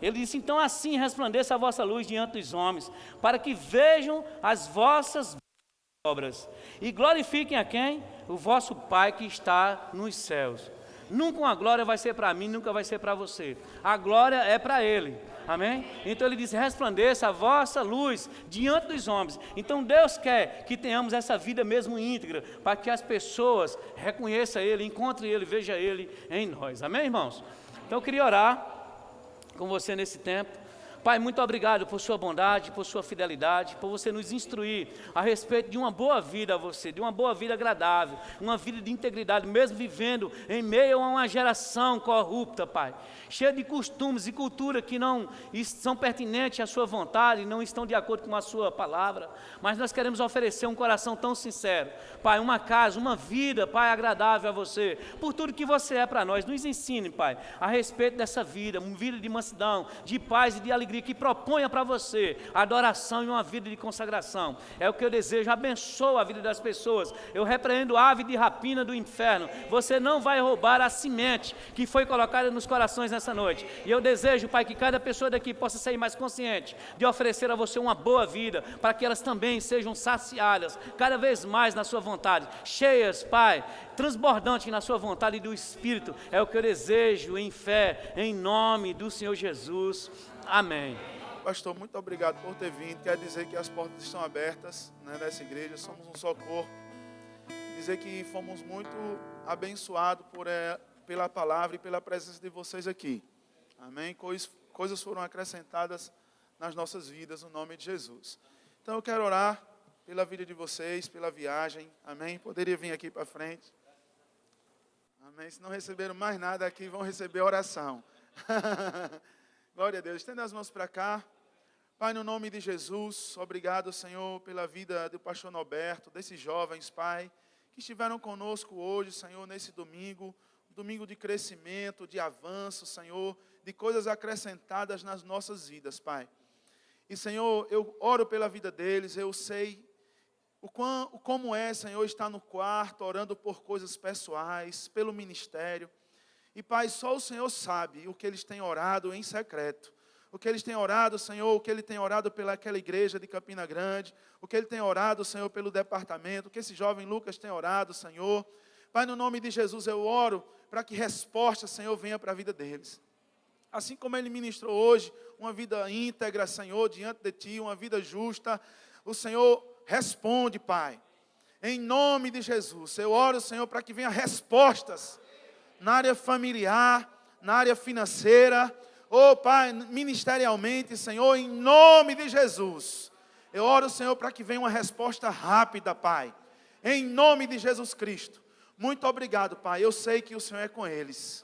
Ele disse, então assim resplandeça a vossa luz diante dos homens, para que vejam as vossas obras e glorifiquem a quem? O vosso Pai que está nos céus. Nunca uma glória vai ser para mim, nunca vai ser para você. A glória é para Ele. Amém? Então Ele diz, resplandeça a vossa luz diante dos homens. Então Deus quer que tenhamos essa vida mesmo íntegra, para que as pessoas reconheçam Ele, encontrem Ele, vejam Ele em nós. Amém, irmãos? Então eu queria orar com você nesse tempo. Pai, muito obrigado por sua bondade, por sua fidelidade, por você nos instruir a respeito de uma boa vida a você, de uma boa vida agradável, uma vida de integridade, mesmo vivendo em meio a uma geração corrupta, Pai, cheia de costumes e cultura que não são pertinentes à sua vontade, não estão de acordo com a sua palavra, mas nós queremos oferecer um coração tão sincero, Pai, uma casa, uma vida, Pai, agradável a você, por tudo que você é para nós. Nos ensine, Pai, a respeito dessa vida, uma vida de mansidão, de paz e de alegria, que proponha para você adoração e uma vida de consagração. É o que eu desejo. Abençoa a vida das pessoas. Eu repreendo a ave de rapina do inferno. Você não vai roubar a semente que foi colocada nos corações nessa noite. E eu desejo, Pai, que cada pessoa daqui possa sair mais consciente de oferecer a você uma boa vida, para que elas também sejam saciadas cada vez mais na sua vontade, cheias, Pai, transbordantes na sua vontade e do Espírito. É o que eu desejo em fé, em nome do Senhor Jesus. Amém. Pastor, muito obrigado por ter vindo. Quer dizer que as portas estão abertas, né, nessa igreja. Somos um só corpo. Dizer que fomos muito abençoados pela palavra e pela presença de vocês aqui. Amém? Coisas foram acrescentadas nas nossas vidas, no nome de Jesus. Então eu quero orar pela vida de vocês, pela viagem. Amém? Poderia vir aqui para frente. Amém? Se não receberam mais nada aqui, vão receber oração. Glória a Deus. Estenda as mãos para cá. Pai, no nome de Jesus, obrigado, Senhor, pela vida do pastor Norberto, desses jovens, Pai, que estiveram conosco hoje, Senhor, nesse domingo, domingo de crescimento, de avanço, Senhor, de coisas acrescentadas nas nossas vidas, Pai. E, Senhor, eu oro pela vida deles, eu sei como é, Senhor, estar no quarto, orando por coisas pessoais, pelo ministério. E, Pai, só o Senhor sabe o que eles têm orado em secreto. O que eles têm orado, Senhor, o que ele tem orado pelaquela igreja de Campina Grande, o que ele tem orado, Senhor, pelo departamento, o que esse jovem Lucas tem orado, Senhor. Pai, no nome de Jesus, eu oro para que resposta, Senhor, venha para a vida deles. Assim como ele ministrou hoje, uma vida íntegra, Senhor, diante de Ti, uma vida justa, o Senhor responde, Pai. Em nome de Jesus, eu oro, Senhor, para que venha respostas na área familiar, na área financeira, Pai, ministerialmente, Senhor, em nome de Jesus. Eu oro, Senhor, para que venha uma resposta rápida, Pai, em nome de Jesus Cristo. Muito obrigado, Pai, eu sei que o Senhor é com eles.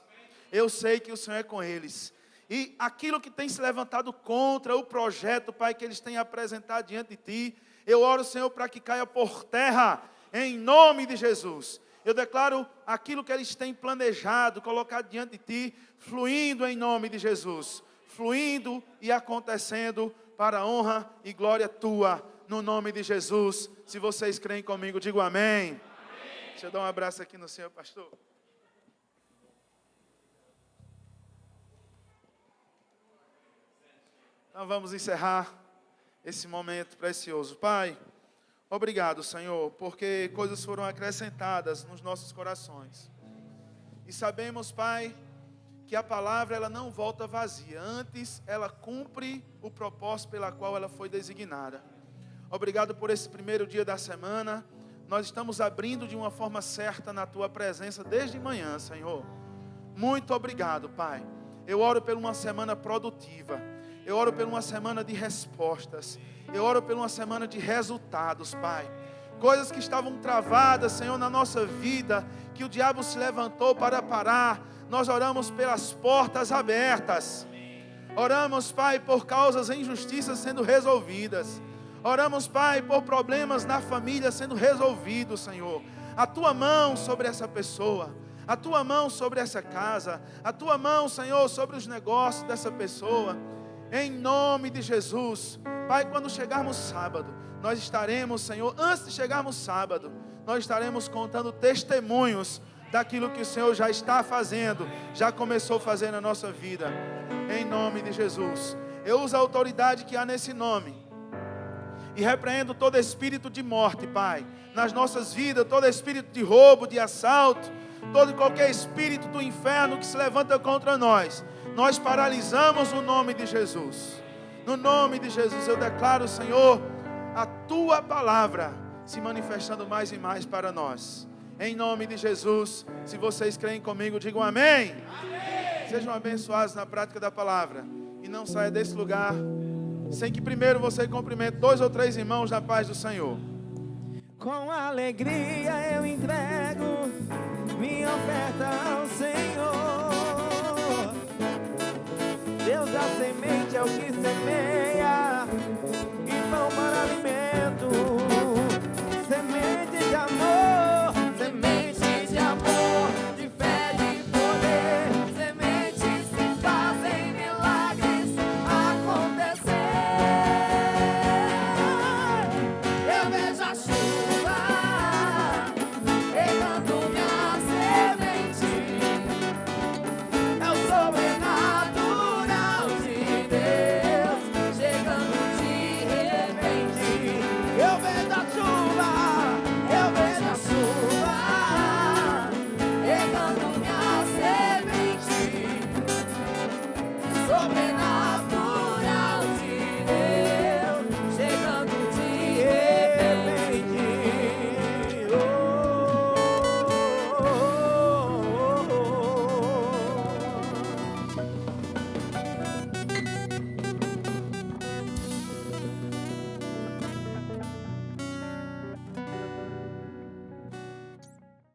Eu sei que o Senhor é com eles. E aquilo que tem se levantado contra o projeto, Pai, que eles têm apresentado diante de Ti, eu oro, Senhor, para que caia por terra, em nome de Jesus. Eu declaro aquilo que eles têm planejado, colocado diante de Ti, fluindo em nome de Jesus. Fluindo e acontecendo para a honra e glória Tua, no nome de Jesus. Se vocês creem comigo, digo amém. Amém. Deixa eu dar um abraço aqui no Senhor, pastor. Então vamos encerrar esse momento precioso. Pai, obrigado, Senhor, porque coisas foram acrescentadas nos nossos corações. E sabemos, Pai, que a palavra ela não volta vazia. Antes, ela cumpre o propósito pela qual ela foi designada. Obrigado por esse primeiro dia da semana. Nós estamos abrindo de uma forma certa na Tua presença desde manhã, Senhor. Muito obrigado, Pai. Eu oro por uma semana produtiva. Eu oro por uma semana de respostas. Eu oro por uma semana de resultados, Pai. coisas que estavam travadas, Senhor, na nossa vida, que o diabo se levantou para parar. Nós oramos pelas portas abertas. Oramos, Pai, por causas e injustiças sendo resolvidas. Oramos, Pai, por problemas na família sendo resolvidos, Senhor. A Tua mão sobre essa pessoa, a Tua mão sobre essa casa, a Tua mão, Senhor, sobre os negócios dessa pessoa. Em nome de Jesus. Pai, quando chegarmos sábado, nós estaremos, Senhor, antes de chegarmos sábado, nós estaremos contando testemunhos daquilo que o Senhor já está fazendo, já começou a fazer na nossa vida. Em nome de Jesus. Eu uso a autoridade que há nesse nome e repreendo todo espírito de morte, Pai, nas nossas vidas, todo espírito de roubo, de assalto, todo e qualquer espírito do inferno que se levanta contra nós. Nós paralisamos o nome de Jesus. No nome de Jesus eu declaro, Senhor, a Tua palavra se manifestando mais e mais para nós. Em nome de Jesus, se vocês creem comigo, digam amém. Amém. Sejam abençoados na prática da palavra. E não saia desse lugar sem que primeiro você cumprimente 2 ou 3 irmãos na paz do Senhor. Com alegria eu entrego minha oferta ao Senhor. Deus da semente é o que semeia e pão para alimento.